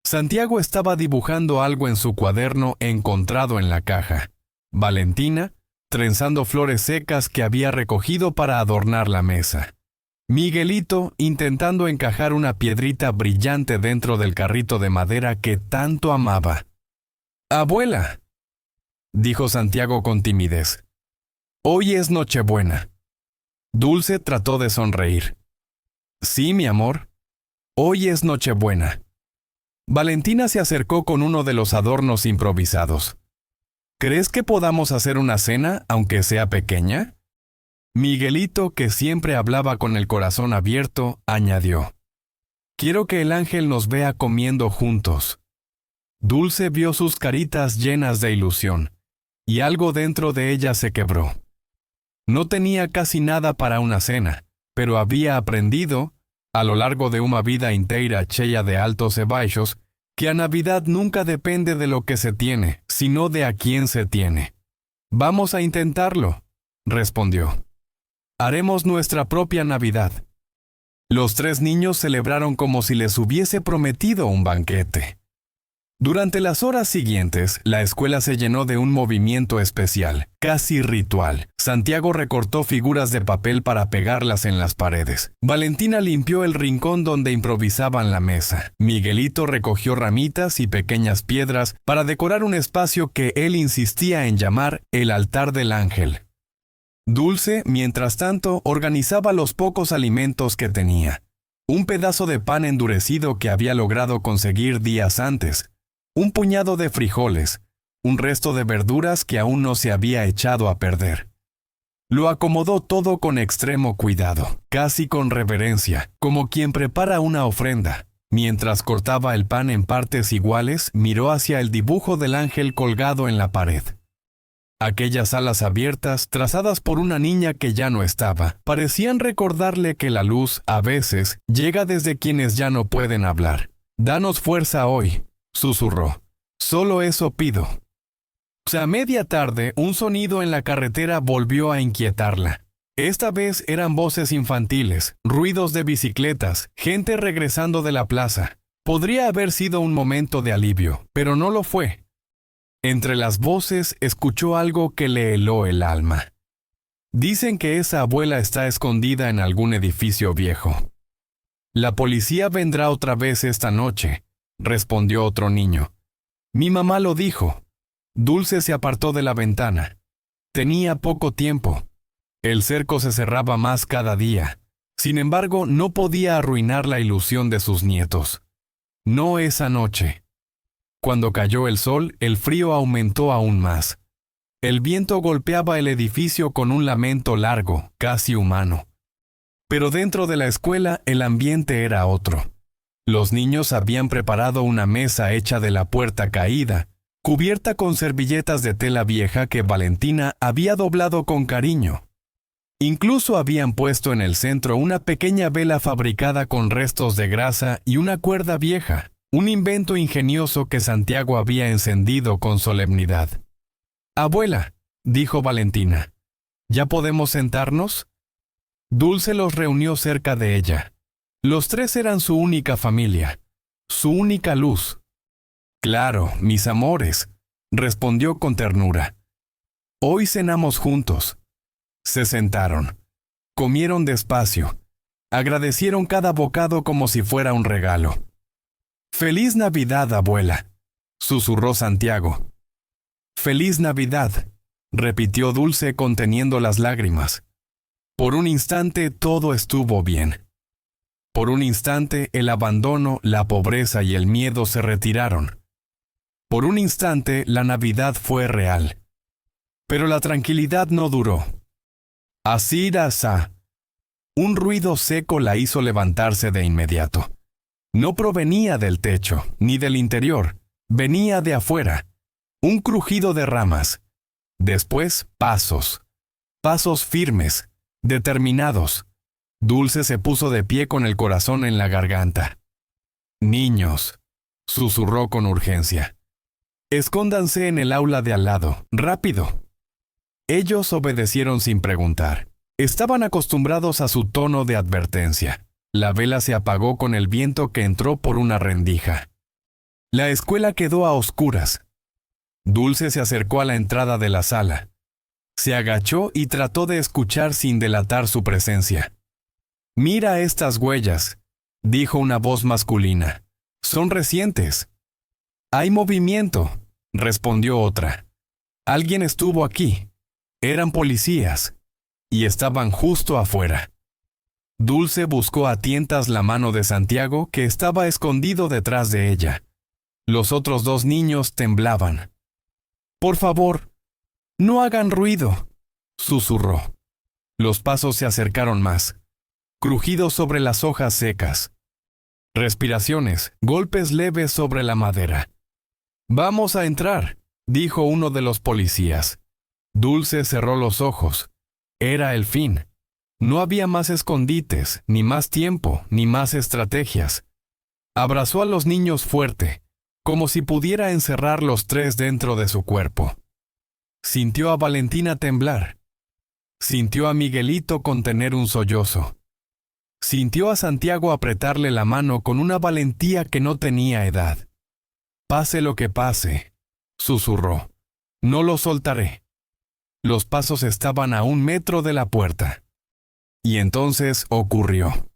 Speaker 1: Santiago estaba dibujando algo en su cuaderno encontrado en la caja. Valentina, trenzando flores secas que había recogido para adornar la mesa. Miguelito, intentando encajar una piedrita brillante dentro del carrito de madera que tanto amaba. «Abuela», dijo Santiago con timidez, «hoy es Nochebuena». Dulce trató de sonreír. «Sí, mi amor, hoy es Nochebuena». Valentina se acercó con uno de los adornos improvisados. «¿Crees que podamos hacer una cena, aunque sea pequeña?» Miguelito, que siempre hablaba con el corazón abierto, añadió, «Quiero que el ángel nos vea comiendo juntos». Dulce vio sus caritas llenas de ilusión, y algo dentro de ella se quebró. No tenía casi nada para una cena, pero había aprendido, a lo largo de una vida inteira cheia de altos y bajos, que a Navidad nunca depende de lo que se tiene, sino de a quién se tiene. «Vamos a intentarlo», respondió. «Haremos nuestra propia Navidad». Los 3 niños celebraron como si les hubiese prometido un banquete. Durante las horas siguientes, la escuela se llenó de un movimiento especial, casi ritual. Santiago recortó figuras de papel para pegarlas en las paredes. Valentina limpió el rincón donde improvisaban la mesa. Miguelito recogió ramitas y pequeñas piedras para decorar un espacio que él insistía en llamar el altar del ángel. Dulce, mientras tanto, organizaba los pocos alimentos que tenía. Un pedazo de pan endurecido que había logrado conseguir días antes, un puñado de frijoles, un resto de verduras que aún no se había echado a perder. Lo acomodó todo con extremo cuidado, casi con reverencia, como quien prepara una ofrenda. Mientras cortaba el pan en partes iguales, miró hacia el dibujo del ángel colgado en la pared. Aquellas alas abiertas, trazadas por una niña que ya no estaba, parecían recordarle que la luz, a veces, llega desde quienes ya no pueden hablar. «Danos fuerza hoy», susurró. «Solo eso pido». A media tarde, un sonido en la carretera volvió a inquietarla. Esta vez eran voces infantiles, ruidos de bicicletas, gente regresando de la plaza. Podría haber sido un momento de alivio, pero no lo fue. Entre las voces escuchó algo que le heló el alma. Dicen que esa abuela está escondida en algún edificio viejo. «La policía vendrá otra vez esta noche», respondió otro niño. «Mi mamá lo dijo». Dulce se apartó de la ventana. Tenía poco tiempo. El cerco se cerraba más cada día. Sin embargo, no podía arruinar la ilusión de sus nietos. No esa noche. Cuando cayó el sol, el frío aumentó aún más. El viento golpeaba el edificio con un lamento largo, casi humano. Pero dentro de la escuela el ambiente era otro. Los niños habían preparado una mesa hecha de la puerta caída, cubierta con servilletas de tela vieja que Valentina había doblado con cariño. Incluso habían puesto en el centro una pequeña vela fabricada con restos de grasa y una cuerda vieja, un invento ingenioso que Santiago había encendido con solemnidad. «Abuela», dijo Valentina, «¿ya podemos sentarnos?» Dulce los reunió cerca de ella. Los tres eran su única familia, su única luz. «Claro, mis amores», respondió con ternura. «Hoy cenamos juntos». Se sentaron. Comieron despacio. Agradecieron cada bocado como si fuera un regalo. «Feliz Navidad, abuela», susurró Santiago. «Feliz Navidad», repitió Dulce conteniendo las lágrimas. Por un instante todo estuvo bien. Por un instante el abandono, la pobreza y el miedo se retiraron. Por un instante la Navidad fue real. Pero la tranquilidad no duró. Así-ra-sa. Un ruido seco la hizo levantarse de inmediato. No provenía del techo, ni del interior, venía de afuera. Un crujido de ramas. Después, pasos. Pasos firmes, determinados. Dulce se puso de pie con el corazón en la garganta. «Niños», susurró con urgencia. «Escóndanse en el aula de al lado, rápido». Ellos obedecieron sin preguntar. Estaban acostumbrados a su tono de advertencia. La vela se apagó con el viento que entró por una rendija. La escuela quedó a oscuras. Dulce se acercó a la entrada de la sala. Se agachó y trató de escuchar sin delatar su presencia. «Mira estas huellas», dijo una voz masculina. «Son recientes». «Hay movimiento», respondió otra. «Alguien estuvo aquí». Eran policías. Y estaban justo afuera. Dulce buscó a tientas la mano de Santiago, que estaba escondido detrás de ella. Los otros dos niños temblaban. «Por favor, no hagan ruido», susurró. Los pasos se acercaron más. Crujidos sobre las hojas secas. Respiraciones, golpes leves sobre la madera. «Vamos a entrar», dijo uno de los policías. Dulce cerró los ojos. Era el fin. No había más escondites, ni más tiempo, ni más estrategias. Abrazó a los niños fuerte, como si pudiera encerrar los tres dentro de su cuerpo. Sintió a Valentina temblar. Sintió a Miguelito contener un sollozo. Sintió a Santiago apretarle la mano con una valentía que no tenía edad. Pase lo que pase, susurró. No lo soltaré. Los pasos estaban a 1 metro de la puerta. Y entonces ocurrió.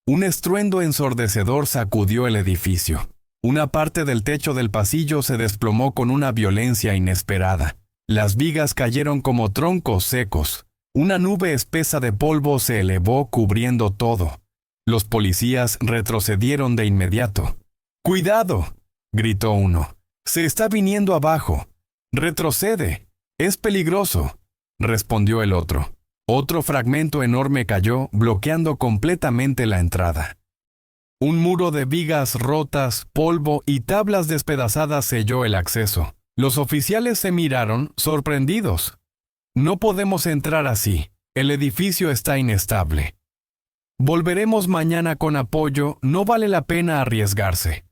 Speaker 1: Un estruendo ensordecedor sacudió el edificio. Una parte del techo del pasillo se desplomó con una violencia inesperada. Las vigas cayeron como troncos secos. Una nube espesa de polvo se elevó cubriendo todo. Los policías retrocedieron de inmediato. ¡Cuidado!, gritó uno. ¡Se está viniendo abajo! ¡Retrocede! ¡Es peligroso!, respondió el otro. Otro fragmento enorme cayó, bloqueando completamente la entrada. Un muro de vigas rotas, polvo y tablas despedazadas selló el acceso. Los oficiales se miraron, sorprendidos. No podemos entrar así. El edificio está inestable. Volveremos mañana con apoyo, no vale la pena arriesgarse.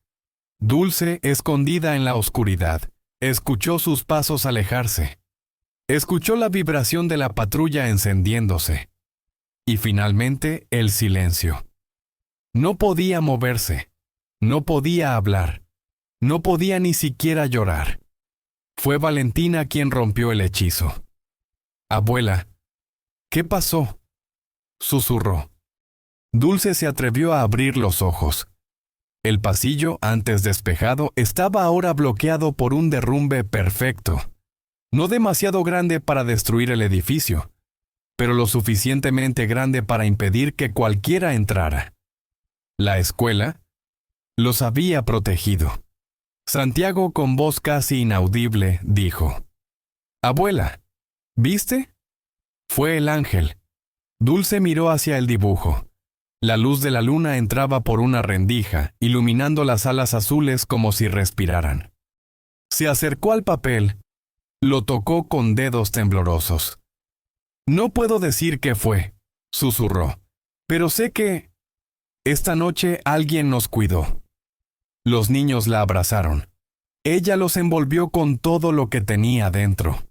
Speaker 1: Dulce, escondida en la oscuridad, escuchó sus pasos alejarse. Escuchó la vibración de la patrulla encendiéndose. Y finalmente el silencio. No podía moverse. No podía hablar. No podía ni siquiera llorar. Fue Valentina quien rompió el hechizo. «Abuela, ¿qué pasó?», susurró. Dulce se atrevió a abrir los ojos. El pasillo, antes despejado, estaba ahora bloqueado por un derrumbe perfecto. No demasiado grande para destruir el edificio, pero lo suficientemente grande para impedir que cualquiera entrara. La escuela los había protegido. Santiago, con voz casi inaudible, dijo: «Abuela, ¿viste?». Fue el ángel. Dulce miró hacia el dibujo. La luz de la luna entraba por una rendija, iluminando las alas azules como si respiraran. Se acercó al papel. Lo tocó con dedos temblorosos. «No puedo decir qué fue», susurró, «pero sé que esta noche alguien nos cuidó». Los niños la abrazaron. Ella los envolvió con todo lo que tenía dentro.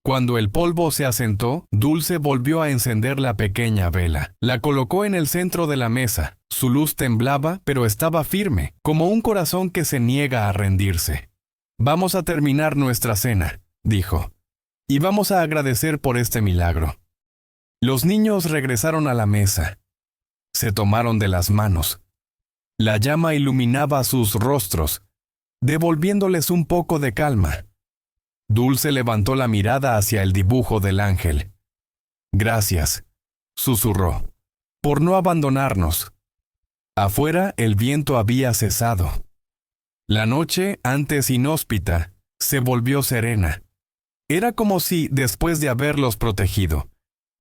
Speaker 1: Cuando el polvo se asentó, Dulce volvió a encender la pequeña vela. La colocó en el centro de la mesa. Su luz temblaba, pero estaba firme, como un corazón que se niega a rendirse. «Vamos a terminar nuestra cena», dijo, «y vamos a agradecer por este milagro». Los niños regresaron a la mesa. Se tomaron de las manos. La llama iluminaba sus rostros, devolviéndoles un poco de calma. Dulce levantó la mirada hacia el dibujo del ángel. «Gracias», susurró, «por no abandonarnos». Afuera el viento había cesado. La noche, antes inhóspita, se volvió serena. Era como si, después de haberlos protegido,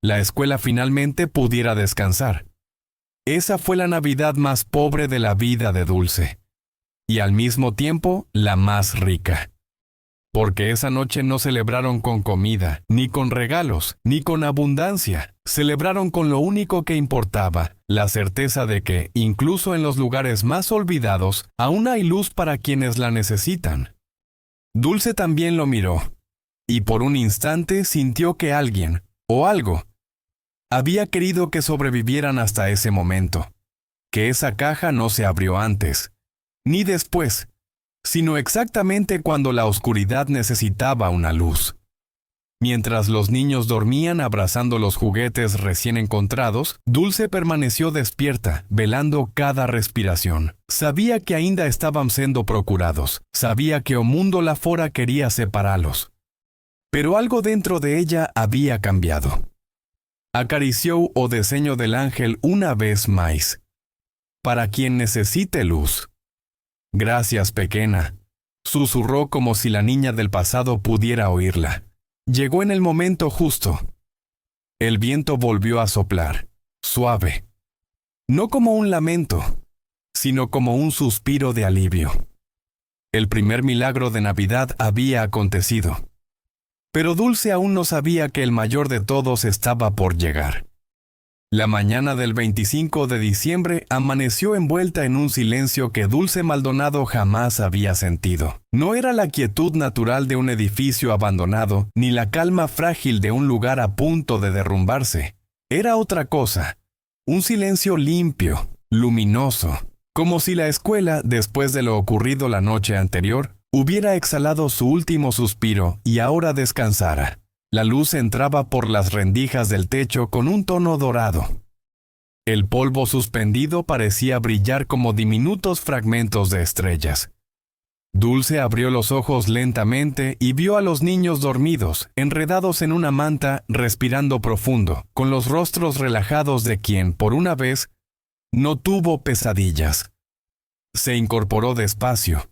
Speaker 1: la escuela finalmente pudiera descansar. Esa fue la Navidad más pobre de la vida de Dulce, y al mismo tiempo la más rica. Porque esa noche no celebraron con comida, ni con regalos, ni con abundancia. Celebraron con lo único que importaba, la certeza de que, incluso en los lugares más olvidados, aún hay luz para quienes la necesitan. Dulce también lo miró, y por un instante sintió que alguien, o algo, había querido que sobrevivieran hasta ese momento, que esa caja no se abrió antes, ni después, sino exactamente cuando la oscuridad necesitaba una luz. Mientras los niños dormían abrazando los juguetes recién encontrados, Dulce permaneció despierta, velando cada respiración. Sabía que ainda estaban siendo procurados, sabía que o mundo lá fora quería separarlos. Pero algo dentro de ella había cambiado. Acarició o deseño del ángel una vez más. «Para quien necesite luz». «Gracias, pequeña», susurró como si la niña del pasado pudiera oírla. Llegó en el momento justo. El viento volvió a soplar, suave. No como un lamento, sino como un suspiro de alivio. El primer milagro de Navidad había acontecido. Pero Dulce aún no sabía que el mayor de todos estaba por llegar. La mañana del 25 de diciembre amaneció envuelta en un silencio que Dulce Maldonado jamás había sentido. No era la quietud natural de un edificio abandonado, ni la calma frágil de un lugar a punto de derrumbarse. Era otra cosa, un silencio limpio, luminoso, Como si la escuela, después de lo ocurrido la noche anterior, hubiera exhalado su último suspiro y ahora descansara. La luz entraba por las rendijas del techo con un tono dorado. El polvo suspendido parecía brillar como diminutos fragmentos de estrellas. Dulce abrió los ojos lentamente y vio a los niños dormidos, enredados en una manta, respirando profundo, con los rostros relajados de quien, por una vez, no tuvo pesadillas. Se incorporó despacio.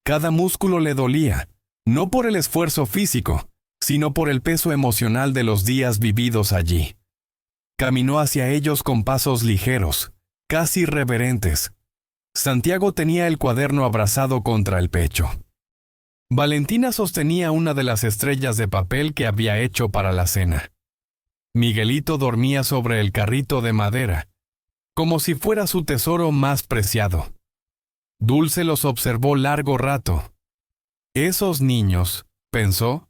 Speaker 1: Cada músculo le dolía, no por el esfuerzo físico, sino por el peso emocional de los días vividos allí. Caminó hacia ellos con pasos ligeros, casi reverentes. Santiago tenía el cuaderno abrazado contra el pecho. Valentina sostenía una de las estrellas de papel que había hecho para la cena. Miguelito dormía sobre el carrito de madera, como si fuera su tesoro más preciado. Dulce los observó largo rato. Esos niños, pensó,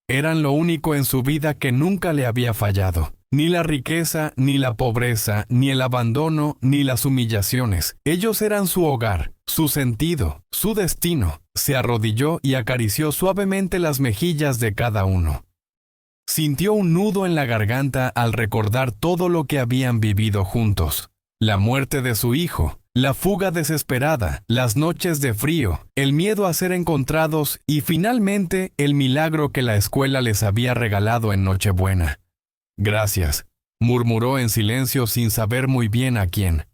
Speaker 1: eran lo único en su vida que nunca le había fallado. Ni la riqueza, ni la pobreza, ni el abandono, ni las humillaciones. Ellos eran su hogar, su sentido, su destino. Se arrodilló y acarició suavemente las mejillas de cada uno. Sintió un nudo en la garganta al recordar todo lo que habían vivido juntos. La muerte de su hijo, la fuga desesperada, las noches de frío, el miedo a ser encontrados y finalmente el milagro que la escuela les había regalado en Nochebuena. Gracias, murmuró en silencio sin saber muy bien a quién.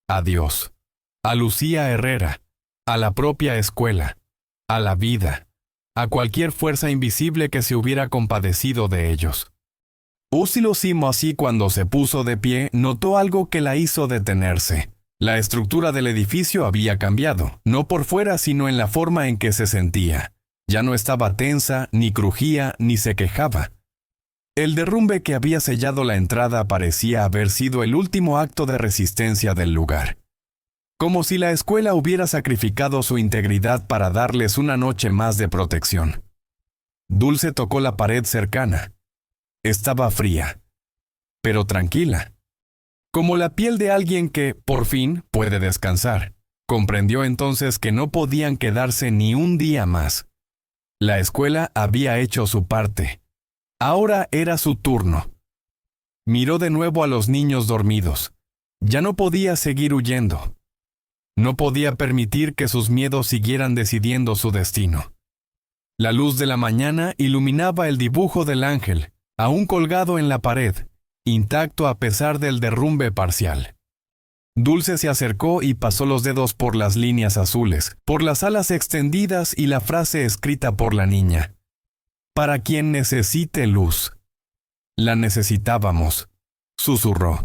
Speaker 1: A Dios, a Lucía Herrera, a la propia escuela, a la vida, a cualquier fuerza invisible que se hubiera compadecido de ellos. Úsilo Simo así cuando se puso de pie notó algo que la hizo detenerse. La estructura del edificio había cambiado, no por fuera sino en la forma en que se sentía. Ya no estaba tensa, ni crujía, ni se quejaba. El derrumbe que había sellado la entrada parecía haber sido el último acto de resistencia del lugar. Como si la escuela hubiera sacrificado su integridad para darles una noche más de protección. Dulce tocó la pared cercana. Estaba fría, pero tranquila. Como la piel de alguien que, por fin, puede descansar. Comprendió entonces que no podían quedarse ni un día más. La escuela había hecho su parte. Ahora era su turno. Miró de nuevo a los niños dormidos. Ya no podía seguir huyendo. No podía permitir que sus miedos siguieran decidiendo su destino. La luz de la mañana iluminaba el dibujo del ángel, aún colgado en la pared, intacto a pesar del derrumbe parcial. Dulce se acercó y pasó los dedos por las líneas azules, por las alas extendidas y la frase escrita por la niña. Para quien necesite luz. La necesitábamos, susurró.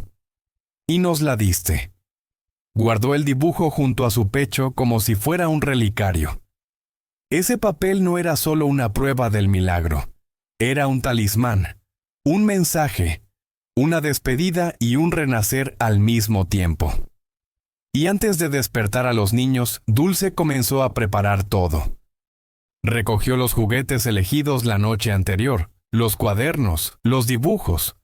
Speaker 1: Y nos la diste. Guardó el dibujo junto a su pecho como si fuera un relicario. Ese papel no era solo una prueba del milagro. Era un talismán, un mensaje, una despedida y un renacer al mismo tiempo. Y antes de despertar a los niños, Dulce comenzó a preparar todo. Recogió los juguetes elegidos la noche anterior, los cuadernos, los dibujos.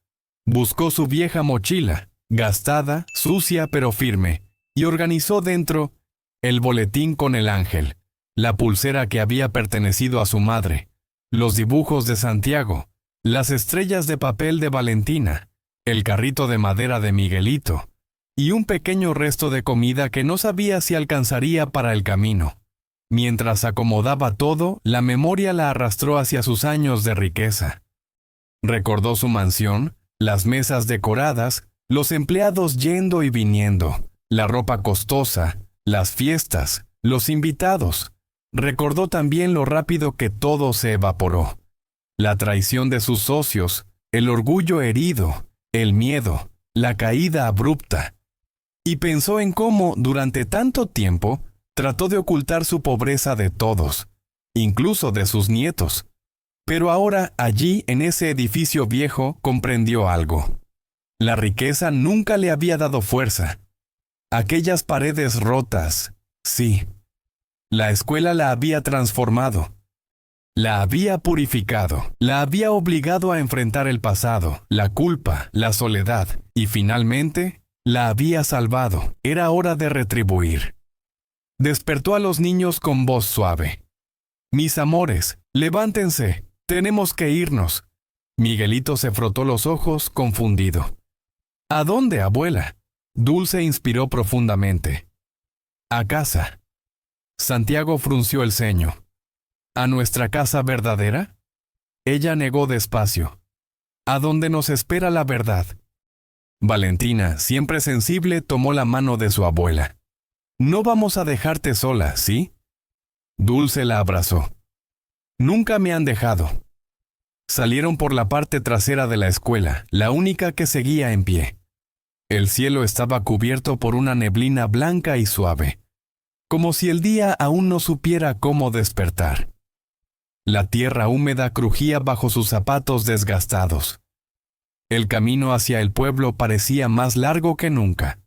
Speaker 1: Buscó su vieja mochila, gastada, sucia pero firme, y organizó dentro el boletín con el ángel, la pulsera que había pertenecido a su madre, los dibujos de Santiago, las estrellas de papel de Valentina, el carrito de madera de Miguelito, y un pequeño resto de comida que no sabía si alcanzaría para el camino. Mientras acomodaba todo, la memoria la arrastró hacia sus años de riqueza. Recordó su mansión, las mesas decoradas, los empleados yendo y viniendo, la ropa costosa, las fiestas, los invitados. Recordó también lo rápido que todo se evaporó. La traición de sus socios, el orgullo herido, el miedo, la caída abrupta. Y pensó en cómo, durante tanto tiempo, trató de ocultar su pobreza de todos, incluso de sus nietos. Pero ahora, allí, en ese edificio viejo, comprendió algo. La riqueza nunca le había dado fuerza. Aquellas paredes rotas, sí. La escuela la había transformado. La había purificado. La había obligado a enfrentar el pasado, la culpa, la soledad y, finalmente, La había salvado. Era hora de retribuir. Despertó a los niños con voz suave. Mis amores, levántense. Tenemos que irnos. Miguelito se frotó los ojos, confundido. ¿A dónde, abuela? Dulce inspiró profundamente. A casa. Santiago frunció el ceño. ¿A nuestra casa verdadera? Ella negó despacio. A donde nos espera la verdad. Valentina, siempre sensible, tomó la mano de su abuela. No vamos a dejarte sola, ¿sí? Dulce la abrazó. Nunca me han dejado. Salieron por la parte trasera de la escuela, la única que seguía en pie. El cielo estaba cubierto por una neblina blanca y suave, como si el día aún no supiera cómo despertar. La tierra húmeda crujía bajo sus zapatos desgastados. El camino hacia el pueblo parecía más largo que nunca.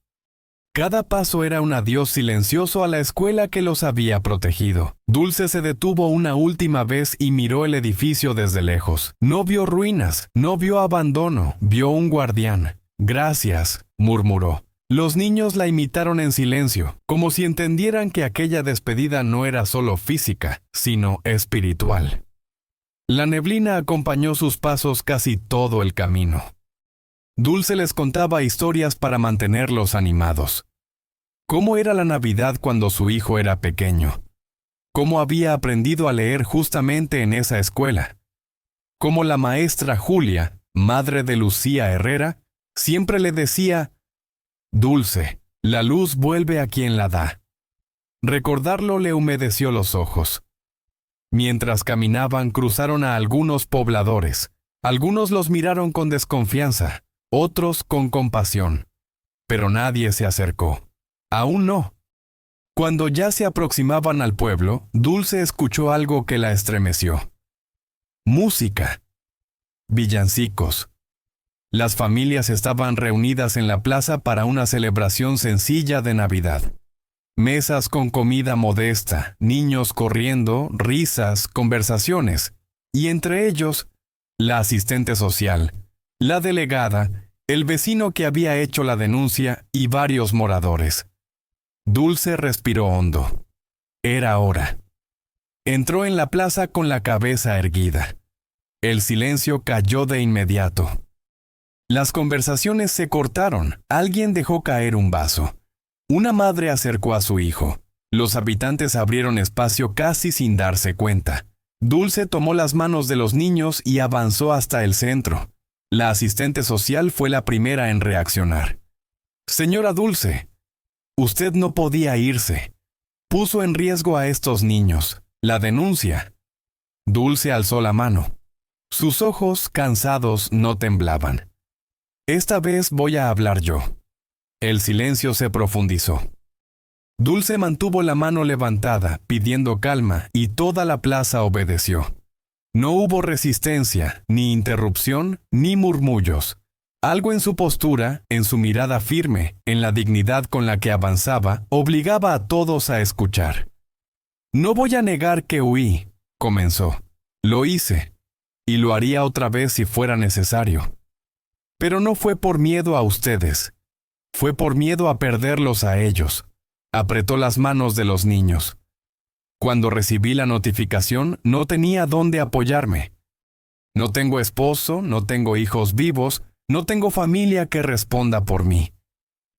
Speaker 1: Cada paso era un adiós silencioso a la escuela que los había protegido. Dulce se detuvo una última vez y miró el edificio desde lejos. No vio ruinas, no vio abandono, vio un guardián. Gracias, murmuró. Los niños la imitaron en silencio, como si entendieran que aquella despedida no era solo física, sino espiritual. La neblina acompañó sus pasos casi todo el camino. Dulce les contaba historias para mantenerlos animados. ¿Cómo era la Navidad cuando su hijo era pequeño? ¿Cómo había aprendido a leer justamente en esa escuela? Cómo la maestra Julia, madre de Lucía Herrera, siempre le decía: Dulce, la luz vuelve a quien la da. Recordarlo le humedeció los ojos. Mientras caminaban, cruzaron a algunos pobladores. Algunos los miraron con desconfianza, otros con compasión. Pero nadie se acercó. Aún no. Cuando ya se aproximaban al pueblo, Dulce escuchó algo que la estremeció. Música. Villancicos. Las familias estaban reunidas en la plaza para una celebración sencilla de Navidad. Mesas con comida modesta, niños corriendo, risas, conversaciones, y entre ellos, la asistente social, la delegada, el vecino que había hecho la denuncia y varios moradores. Dulce respiró hondo. Era hora. Entró en la plaza con la cabeza erguida. El silencio cayó de inmediato. Las conversaciones se cortaron. Alguien dejó caer un vaso. Una madre acercó a su hijo. Los habitantes abrieron espacio casi sin darse cuenta. Dulce tomó las manos de los niños y avanzó hasta el centro. La asistente social fue la primera en reaccionar. Señora Dulce, usted no podía irse. Puso en riesgo a estos niños. La denuncia. Dulce alzó la mano. Sus ojos, cansados, no temblaban. Esta vez voy a hablar yo. El silencio se profundizó. Dulce mantuvo la mano levantada, pidiendo calma, y toda la plaza obedeció. No hubo resistencia, ni interrupción, ni murmullos. Algo en su postura, en su mirada firme, en la dignidad con la que avanzaba, obligaba a todos a escuchar. No voy a negar que huí, comenzó. Lo hice, y lo haría otra vez si fuera necesario. Pero no fue por miedo a ustedes. Fue por miedo a perderlos a ellos. Apretó las manos de los niños. Cuando recibí la notificación, no tenía dónde apoyarme. No tengo esposo, no tengo hijos vivos, no tengo familia que responda por mí.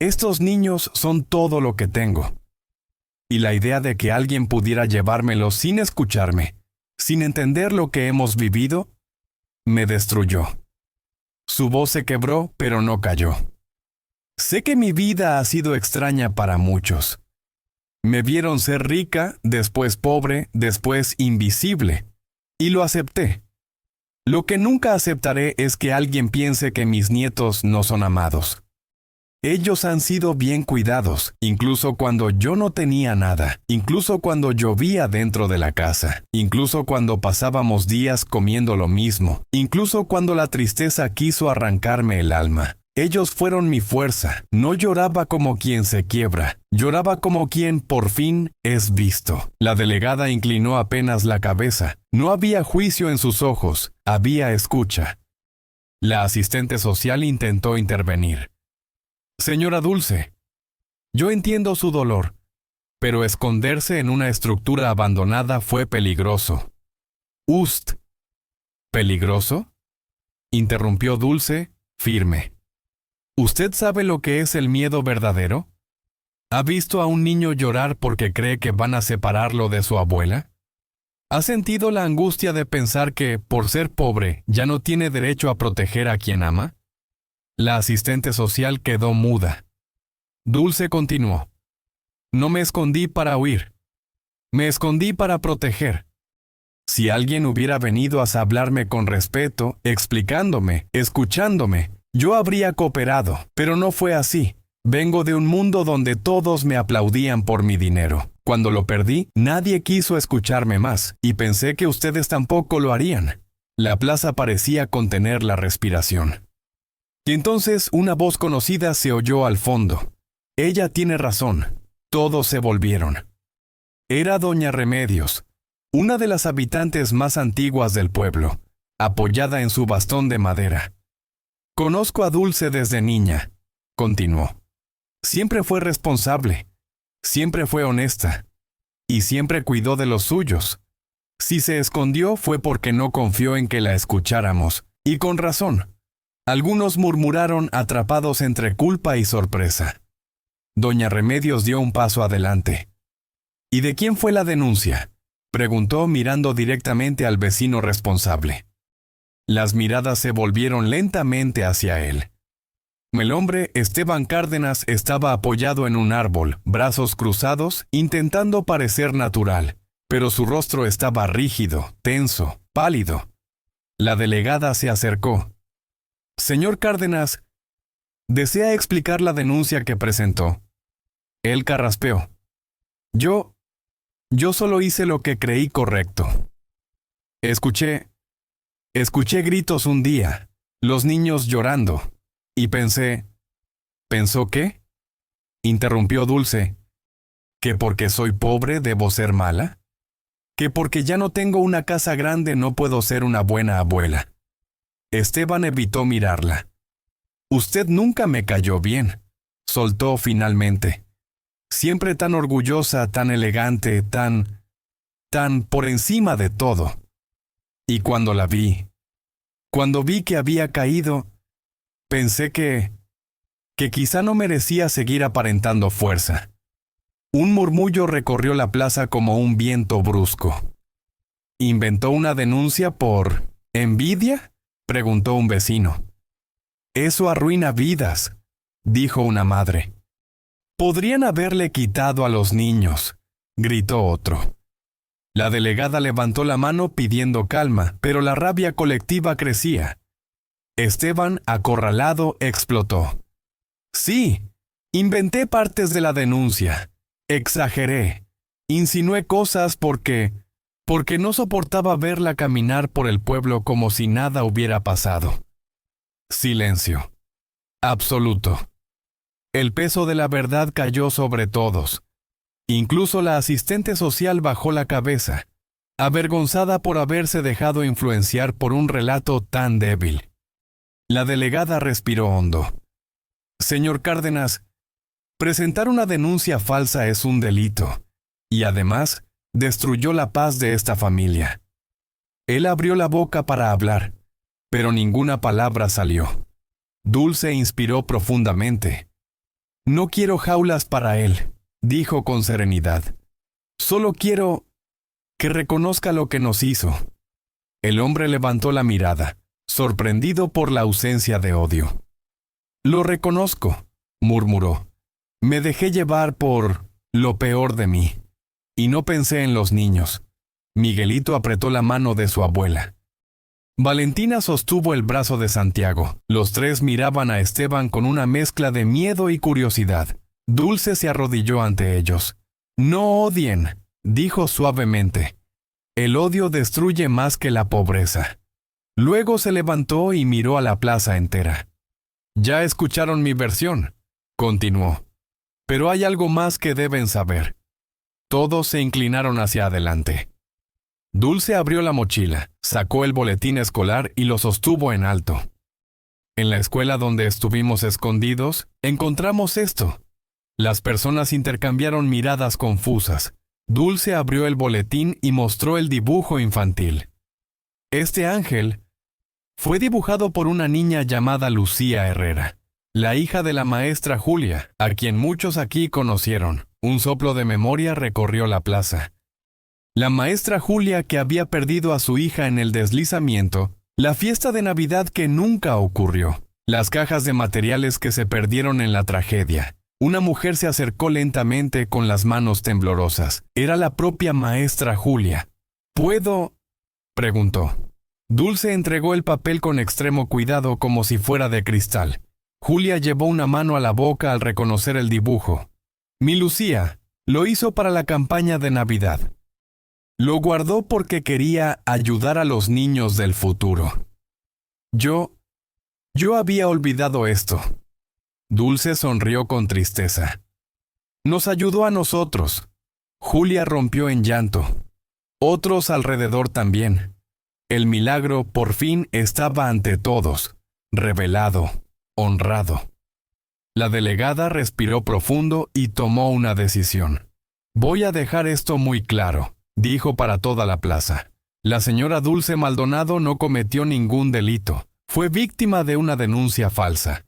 Speaker 1: Estos niños son todo lo que tengo. Y la idea de que alguien pudiera llevármelos sin escucharme, sin entender lo que hemos vivido, me destruyó. Su voz se quebró, pero no cayó. Sé que mi vida ha sido extraña para muchos. Me vieron ser rica, después pobre, después invisible. Y lo acepté. Lo que nunca aceptaré es que alguien piense que mis nietos no son amados. Ellos han sido bien cuidados, incluso cuando yo no tenía nada, incluso cuando llovía dentro de la casa, incluso cuando pasábamos días comiendo lo mismo, incluso cuando la tristeza quiso arrancarme el alma. Ellos fueron mi fuerza. No lloraba como quien se quiebra, lloraba como quien por fin es visto. La delegada inclinó apenas la cabeza. No había juicio en sus ojos, había escucha. La asistente social intentó intervenir. Señora Dulce, yo entiendo su dolor, pero esconderse en una estructura abandonada fue peligroso. —¿Ust? ¿Peligroso? —interrumpió Dulce, firme. ¿Usted sabe lo que es el miedo verdadero? ¿Ha visto a un niño llorar porque cree que van a separarlo de su abuela? ¿Ha sentido la angustia de pensar que, por ser pobre, ya no tiene derecho a proteger a quien ama? La asistente social quedó muda. Dulce continuó. No me escondí para huir. Me escondí para proteger. Si alguien hubiera venido a hablarme con respeto, explicándome, escuchándome, yo habría cooperado, pero no fue así. Vengo de un mundo donde todos me aplaudían por mi dinero. Cuando lo perdí, nadie quiso escucharme más, y pensé que ustedes tampoco lo harían. La plaza parecía contener la respiración. Y entonces una voz conocida se oyó al fondo. Ella tiene razón. Todos se volvieron. Era doña Remedios, una de las habitantes más antiguas del pueblo, apoyada en su bastón de madera. Conozco a Dulce desde niña, continuó. Siempre fue responsable, siempre fue honesta, y siempre cuidó de los suyos. Si se escondió fue porque no confió en que la escucháramos, y con razón. Algunos murmuraron atrapados entre culpa y sorpresa. Doña Remedios dio un paso adelante. ¿Y de quién fue la denuncia?, preguntó mirando directamente al vecino responsable. Las miradas se volvieron lentamente hacia él. El hombre, Esteban Cárdenas, estaba apoyado en un árbol, brazos cruzados, intentando parecer natural, pero su rostro estaba rígido, tenso, pálido. La delegada se acercó. Señor Cárdenas, ¿desea explicar la denuncia que presentó? Él carraspeó. Yo solo hice lo que creí correcto. Escuché gritos un día, los niños llorando, y pensé, ¿pensó qué? Interrumpió Dulce. ¿Que porque soy pobre debo ser mala? ¿Que porque ya no tengo una casa grande no puedo ser una buena abuela? Esteban evitó mirarla. Usted nunca me cayó bien, soltó finalmente. Siempre tan orgullosa, tan elegante, tan por encima de todo. Y cuando vi que había caído, pensé que quizá no merecía seguir aparentando fuerza. Un murmullo recorrió la plaza como un viento brusco. ¿Inventó una denuncia por envidia?, preguntó un vecino. Eso arruina vidas, dijo una madre. Podrían haberle quitado a los niños, gritó otro. La delegada levantó la mano pidiendo calma, pero la rabia colectiva crecía. Esteban, acorralado, explotó. Sí, inventé partes de la denuncia, exageré, insinué cosas porque no soportaba verla caminar por el pueblo como si nada hubiera pasado. Silencio. Absoluto. El peso de la verdad cayó sobre todos. Incluso la asistente social bajó la cabeza, avergonzada por haberse dejado influenciar por un relato tan débil. La delegada respiró hondo. Señor Cárdenas, presentar una denuncia falsa es un delito, y además destruyó la paz de esta familia. Él abrió la boca para hablar, pero ninguna palabra salió. Dulce inspiró profundamente. No quiero jaulas para él, dijo con serenidad. Solo quiero que reconozca lo que nos hizo. El hombre levantó la mirada, sorprendido por la ausencia de odio. Lo reconozco, murmuró. Me dejé llevar por lo peor de mí, y no pensé en los niños. Miguelito apretó la mano de su abuela. Valentina sostuvo el brazo de Santiago. Los tres miraban a Esteban con una mezcla de miedo y curiosidad. Dulce se arrodilló ante ellos. No odien, dijo suavemente. El odio destruye más que la pobreza. Luego se levantó y miró a la plaza entera. Ya escucharon mi versión, continuó. Pero hay algo más que deben saber. Todos se inclinaron hacia adelante. Dulce abrió la mochila, sacó el boletín escolar y lo sostuvo en alto. En la escuela donde estuvimos escondidos, encontramos esto. Las personas intercambiaron miradas confusas. Dulce abrió el boletín y mostró el dibujo infantil. Este ángel fue dibujado por una niña llamada Lucía Herrera, la hija de la maestra Julia, a quien muchos aquí conocieron. Un soplo de memoria recorrió la plaza. La maestra Julia, que había perdido a su hija en el deslizamiento, la fiesta de Navidad que nunca ocurrió, las cajas de materiales que se perdieron en la tragedia. Una mujer se acercó lentamente con las manos temblorosas. Era la propia maestra Julia. ¿Puedo? Preguntó. Dulce entregó el papel con extremo cuidado como si fuera de cristal. Julia llevó una mano a la boca al reconocer el dibujo. Mi Lucía lo hizo para la campaña de Navidad. Lo guardó porque quería ayudar a los niños del futuro. Yo había olvidado esto. Dulce sonrió con tristeza. Nos ayudó a nosotros. Julia rompió en llanto. Otros alrededor también. El milagro por fin estaba ante todos, revelado, honrado. La delegada respiró profundo y tomó una decisión. Voy a dejar esto muy claro, dijo para toda la plaza. La señora Dulce Maldonado no cometió ningún delito. Fue víctima de una denuncia falsa.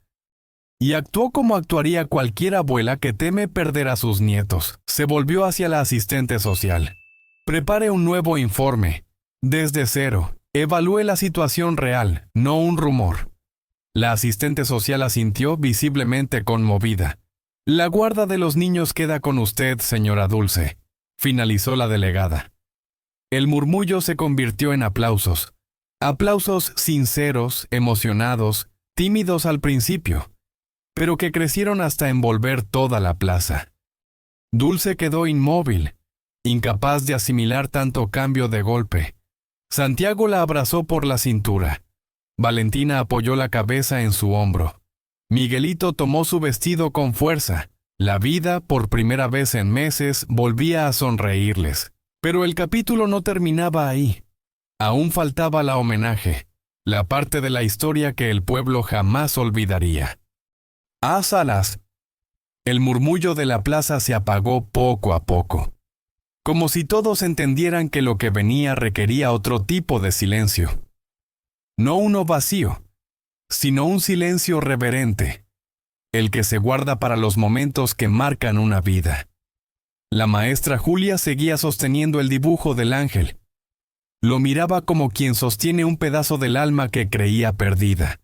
Speaker 1: Y actuó como actuaría cualquier abuela que teme perder a sus nietos. Se volvió hacia la asistente social. Prepare un nuevo informe. Desde cero. Evalúe la situación real, no un rumor. La asistente social asintió visiblemente conmovida. La guarda de los niños queda con usted, señora Dulce, finalizó la delegada. El murmullo se convirtió en aplausos. Aplausos sinceros, emocionados, tímidos al principio, pero que crecieron hasta envolver toda la plaza. Dulce quedó inmóvil, incapaz de asimilar tanto cambio de golpe. Santiago la abrazó por la cintura. Valentina apoyó la cabeza en su hombro. Miguelito tomó su vestido con fuerza. La vida, por primera vez en meses, volvía a sonreírles. Pero el capítulo no terminaba ahí. Aún faltaba la homenaje, la parte de la historia que el pueblo jamás olvidaría. ¡Haz alas! El murmullo de la plaza se apagó poco a poco, como si todos entendieran que lo que venía requería otro tipo de silencio. No uno vacío, sino un silencio reverente, el que se guarda para los momentos que marcan una vida. La maestra Julia seguía sosteniendo el dibujo del ángel. Lo miraba como quien sostiene un pedazo del alma que creía perdida.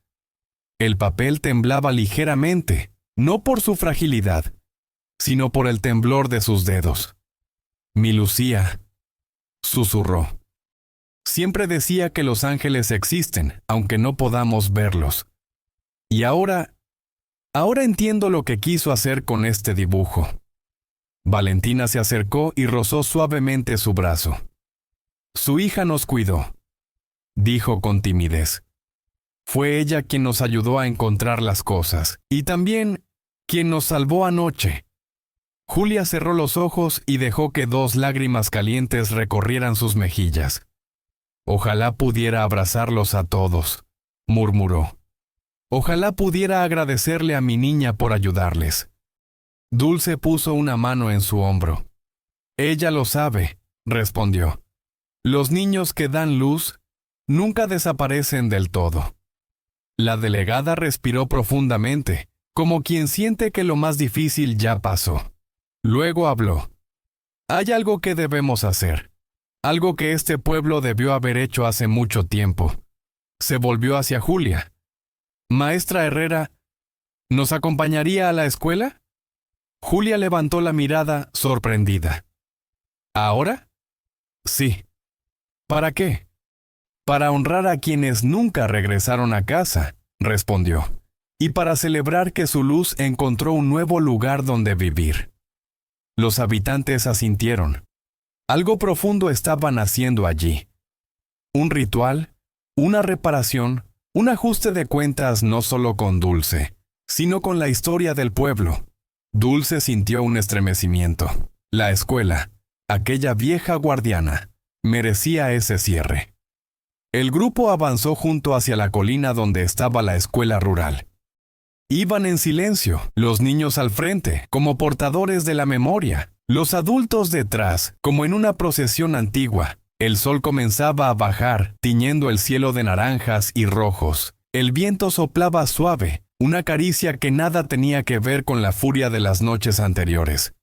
Speaker 1: El papel temblaba ligeramente, no por su fragilidad, sino por el temblor de sus dedos. Mi Lucía, susurró. Siempre decía que los ángeles existen, aunque no podamos verlos. Y ahora entiendo lo que quiso hacer con este dibujo. Valentina se acercó y rozó suavemente su brazo. Su hija nos cuidó, dijo con timidez. Fue ella quien nos ayudó a encontrar las cosas, y también quien nos salvó anoche. Julia cerró los ojos y dejó que 2 lágrimas calientes recorrieran sus mejillas. Ojalá pudiera abrazarlos a todos, murmuró. Ojalá pudiera agradecerle a mi niña por ayudarles. Dulce puso una mano en su hombro. Ella lo sabe, respondió. Los niños que dan luz nunca desaparecen del todo. La delegada respiró profundamente, como quien siente que lo más difícil ya pasó. Luego habló. Hay algo que debemos hacer. Algo que este pueblo debió haber hecho hace mucho tiempo. Se volvió hacia Julia. Maestra Herrera, ¿nos acompañaría a la escuela? Julia levantó la mirada, sorprendida. ¿Ahora? Sí. ¿Para qué? Para honrar a quienes nunca regresaron a casa, respondió, y para celebrar que su luz encontró un nuevo lugar donde vivir. Los habitantes asintieron. Algo profundo estaba naciendo allí. Un ritual, una reparación, un ajuste de cuentas no solo con Dulce, sino con la historia del pueblo. Dulce sintió un estremecimiento. La escuela, aquella vieja guardiana, merecía ese cierre. El grupo avanzó junto hacia la colina donde estaba la escuela rural. Iban en silencio, los niños al frente, como portadores de la memoria, los adultos detrás, como en una procesión antigua. El sol comenzaba a bajar, tiñendo el cielo de naranjas y rojos. El viento soplaba suave, una caricia que nada tenía que ver con la furia de las noches anteriores.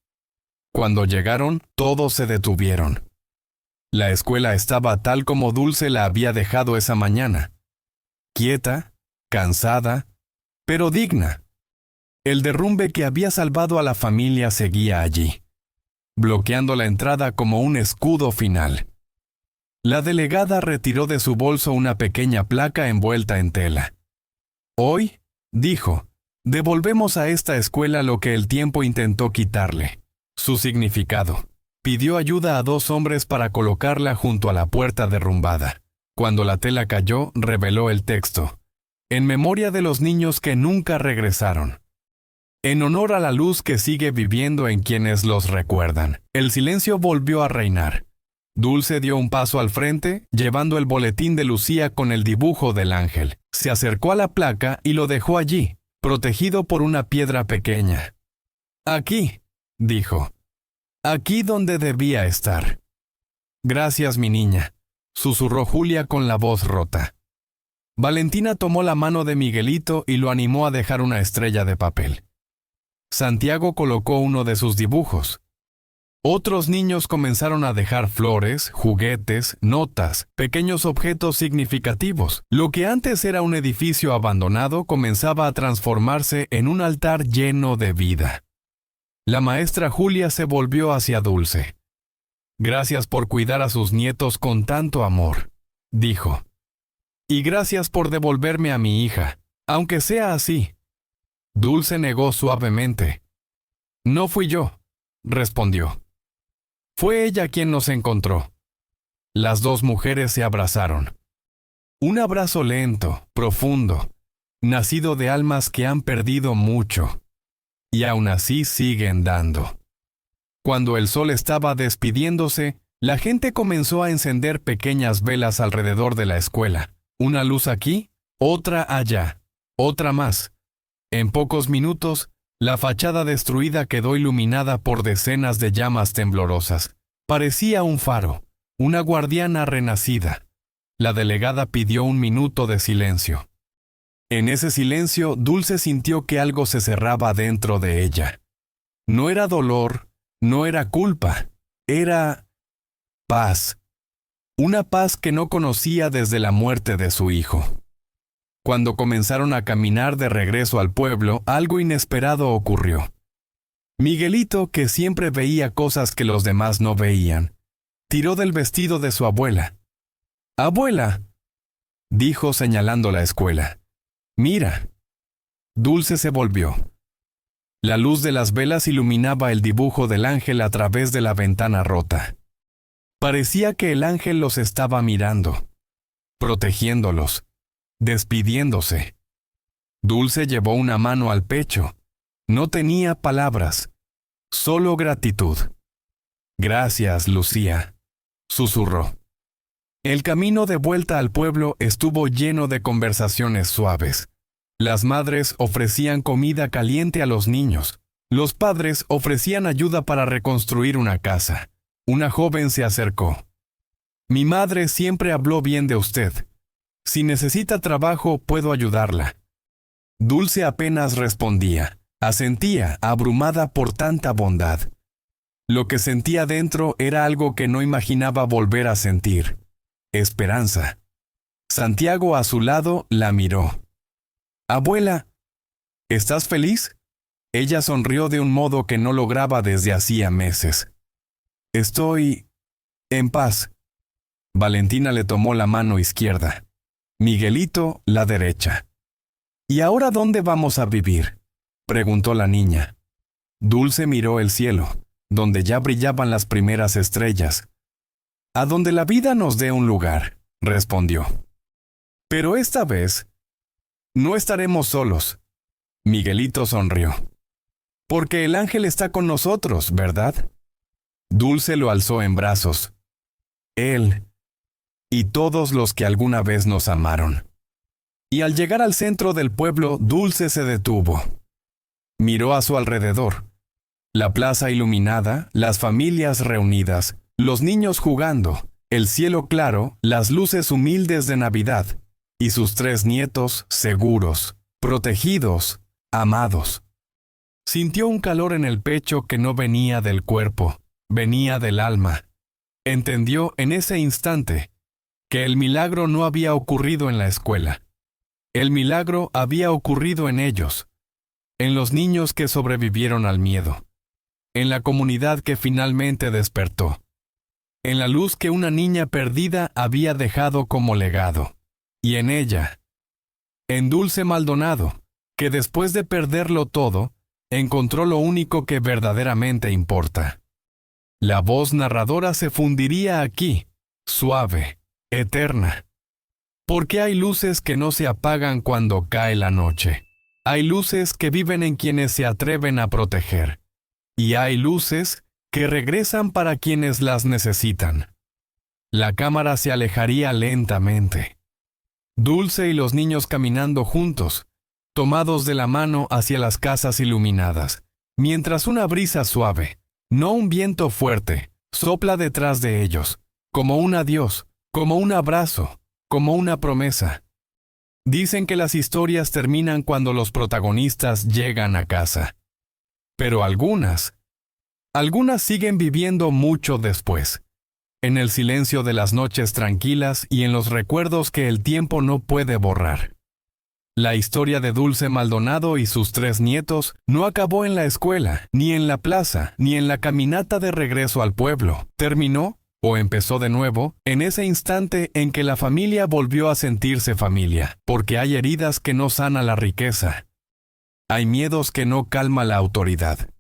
Speaker 1: Cuando llegaron, todos se detuvieron. La escuela estaba tal como Dulce la había dejado esa mañana. Quieta, cansada, pero digna. El derrumbe que había salvado a la familia seguía allí, bloqueando la entrada como un escudo final. La delegada retiró de su bolso una pequeña placa envuelta en tela. Hoy, dijo, devolvemos a esta escuela lo que el tiempo intentó quitarle. Su significado. Pidió ayuda a 2 hombres para colocarla junto a la puerta derrumbada. Cuando la tela cayó, reveló el texto. En memoria de los niños que nunca regresaron. En honor a la luz que sigue viviendo en quienes los recuerdan. El silencio volvió a reinar. Dulce dio un paso al frente, llevando el boletín de Lucía con el dibujo del ángel. Se acercó a la placa y lo dejó allí, protegido por una piedra pequeña. Aquí, dijo. Aquí donde debía estar. Gracias, mi niña, susurró Julia con la voz rota. Valentina tomó la mano de Miguelito y lo animó a dejar una estrella de papel. Santiago colocó uno de sus dibujos. Otros niños comenzaron a dejar flores, juguetes, notas, pequeños objetos significativos. Lo que antes era un edificio abandonado comenzaba a transformarse en un altar lleno de vida. La maestra Julia se volvió hacia Dulce. Gracias por cuidar a sus nietos con tanto amor, dijo. Y gracias por devolverme a mi hija, aunque sea así. Dulce negó suavemente. No fui yo, respondió. Fue ella quien nos encontró. Las 2 mujeres se abrazaron. Un abrazo lento, profundo, nacido de almas que han perdido mucho. Y aún así siguen dando. Cuando el sol estaba despidiéndose, la gente comenzó a encender pequeñas velas alrededor de la escuela. Una luz aquí, otra allá, otra más. En pocos minutos, la fachada destruida quedó iluminada por decenas de llamas temblorosas. Parecía un faro, una guardiana renacida. La delegada pidió 1 minuto de silencio. En ese silencio, Dulce sintió que algo se cerraba dentro de ella. No era dolor, no era culpa, era paz. Una paz que no conocía desde la muerte de su hijo. Cuando comenzaron a caminar de regreso al pueblo, algo inesperado ocurrió. Miguelito, que siempre veía cosas que los demás no veían, tiró del vestido de su abuela. «Abuela», dijo señalando la escuela. «Mira». Dulce se volvió. La luz de las velas iluminaba el dibujo del ángel a través de la ventana rota. Parecía que el ángel los estaba mirando, protegiéndolos, despidiéndose. Dulce llevó una mano al pecho. No tenía palabras, solo gratitud. «Gracias, Lucía», susurró. El camino de vuelta al pueblo estuvo lleno de conversaciones suaves. Las madres ofrecían comida caliente a los niños. Los padres ofrecían ayuda para reconstruir una casa. Una joven se acercó. «Mi madre siempre habló bien de usted. Si necesita trabajo, puedo ayudarla». Dulce apenas respondía. Asentía, abrumada por tanta bondad. Lo que sentía dentro era algo que no imaginaba volver a sentir. Esperanza. Santiago a su lado la miró. «Abuela, ¿estás feliz?». Ella sonrió de un modo que no lograba desde hacía meses. «Estoy en paz». Valentina le tomó la mano izquierda. Miguelito la derecha. «¿Y ahora dónde vamos a vivir?», preguntó la niña. Dulce miró el cielo, donde ya brillaban las primeras estrellas. «A donde la vida nos dé un lugar», respondió. «Pero esta vez no estaremos solos». Miguelito sonrió. «Porque el ángel está con nosotros, ¿verdad?». Dulce lo alzó en brazos. «Él y todos los que alguna vez nos amaron. Y al llegar al centro del pueblo, Dulce se detuvo. Miró a su alrededor. La plaza iluminada, las familias reunidas, los niños jugando, el cielo claro, las luces humildes de Navidad, y sus 3 nietos seguros, protegidos, amados. Sintió un calor en el pecho que no venía del cuerpo, venía del alma. Entendió en ese instante que el milagro no había ocurrido en la escuela. El milagro había ocurrido en ellos, en los niños que sobrevivieron al miedo, en la comunidad que finalmente despertó, en la luz que una niña perdida había dejado como legado, y en ella, en Dulce Maldonado, que después de perderlo todo, encontró lo único que verdaderamente importa. La voz narradora se fundiría aquí, suave, eterna. Porque hay luces que no se apagan cuando cae la noche. Hay luces que viven en quienes se atreven a proteger. Y hay luces que regresan para quienes las necesitan. La cámara se alejaría lentamente. Dulce y los niños caminando juntos, tomados de la mano hacia las casas iluminadas, mientras una brisa suave, no un viento fuerte, sopla detrás de ellos, como un adiós, como un abrazo, como una promesa. Dicen que las historias terminan cuando los protagonistas llegan a casa. Pero algunas siguen viviendo mucho después, en el silencio de las noches tranquilas y en los recuerdos que el tiempo no puede borrar. La historia de Dulce Maldonado y sus 3 nietos no acabó en la escuela, ni en la plaza, ni en la caminata de regreso al pueblo. Terminó, o empezó de nuevo, en ese instante en que la familia volvió a sentirse familia, porque hay heridas que no sana la riqueza. Hay miedos que no calma la autoridad.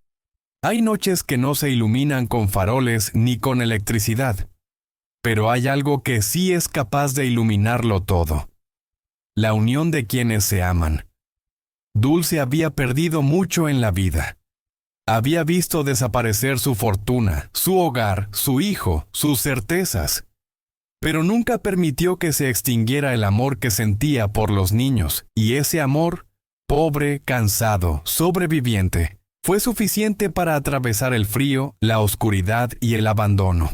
Speaker 1: Hay noches que no se iluminan con faroles ni con electricidad. Pero hay algo que sí es capaz de iluminarlo todo. La unión de quienes se aman. Dulce había perdido mucho en la vida. Había visto desaparecer su fortuna, su hogar, su hijo, sus certezas. Pero nunca permitió que se extinguiera el amor que sentía por los niños, y ese amor, pobre, cansado, sobreviviente, fue suficiente para atravesar el frío, la oscuridad y el abandono.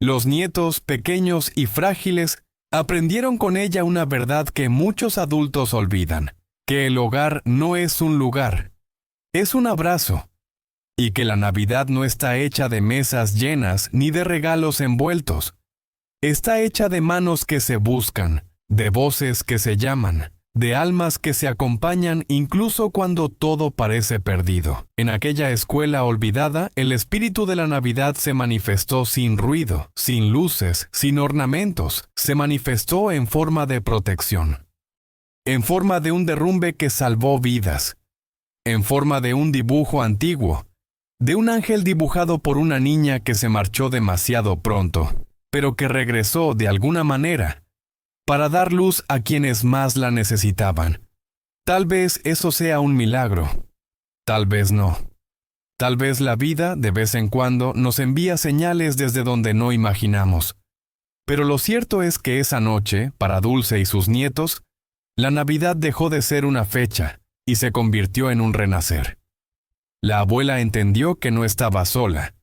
Speaker 1: Los nietos, pequeños y frágiles, aprendieron con ella una verdad que muchos adultos olvidan, que el hogar no es un lugar, es un abrazo, y que la Navidad no está hecha de mesas llenas ni de regalos envueltos. Está hecha de manos que se buscan, de voces que se llaman, de almas que se acompañan incluso cuando todo parece perdido. En aquella escuela olvidada, el espíritu de la Navidad se manifestó sin ruido, sin luces, sin ornamentos. Se manifestó en forma de protección, en forma de un derrumbe que salvó vidas, en forma de un dibujo antiguo, de un ángel dibujado por una niña que se marchó demasiado pronto, pero que regresó de alguna manera, para dar luz a quienes más la necesitaban. Tal vez eso sea un milagro. Tal vez no. Tal vez la vida, de vez en cuando, nos envía señales desde donde no imaginamos. Pero lo cierto es que esa noche, para Dulce y sus nietos, la Navidad dejó de ser una fecha y se convirtió en un renacer. La abuela entendió que no estaba sola.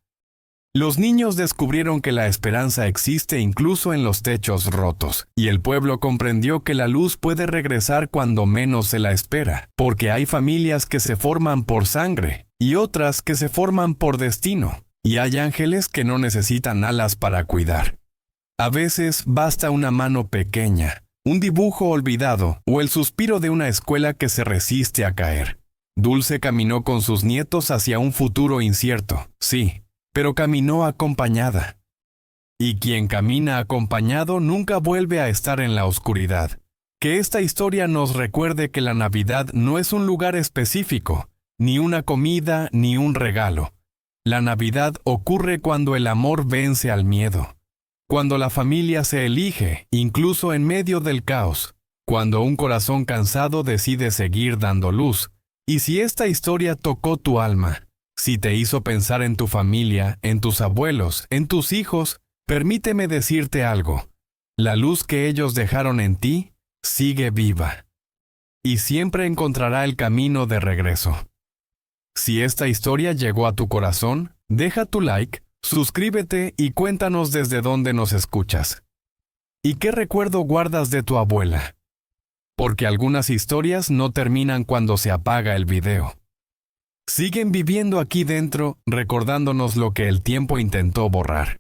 Speaker 1: Los niños descubrieron que la esperanza existe incluso en los techos rotos, y el pueblo comprendió que la luz puede regresar cuando menos se la espera, porque hay familias que se forman por sangre, y otras que se forman por destino, y hay ángeles que no necesitan alas para cuidar. A veces basta una mano pequeña, un dibujo olvidado, o el suspiro de una escuela que se resiste a caer. Dulce caminó con sus nietos hacia un futuro incierto, sí, pero caminó acompañada. Y quien camina acompañado nunca vuelve a estar en la oscuridad. Que esta historia nos recuerde que la Navidad no es un lugar específico, ni una comida, ni un regalo. La Navidad ocurre cuando el amor vence al miedo, cuando la familia se elige, incluso en medio del caos, cuando un corazón cansado decide seguir dando luz. Y si esta historia tocó tu alma, si te hizo pensar en tu familia, en tus abuelos, en tus hijos, permíteme decirte algo. La luz que ellos dejaron en ti sigue viva y siempre encontrará el camino de regreso. Si esta historia llegó a tu corazón, deja tu like, suscríbete y cuéntanos desde dónde nos escuchas. ¿Y qué recuerdo guardas de tu abuela? Porque algunas historias no terminan cuando se apaga el video. Siguen viviendo aquí dentro, recordándonos lo que el tiempo intentó borrar.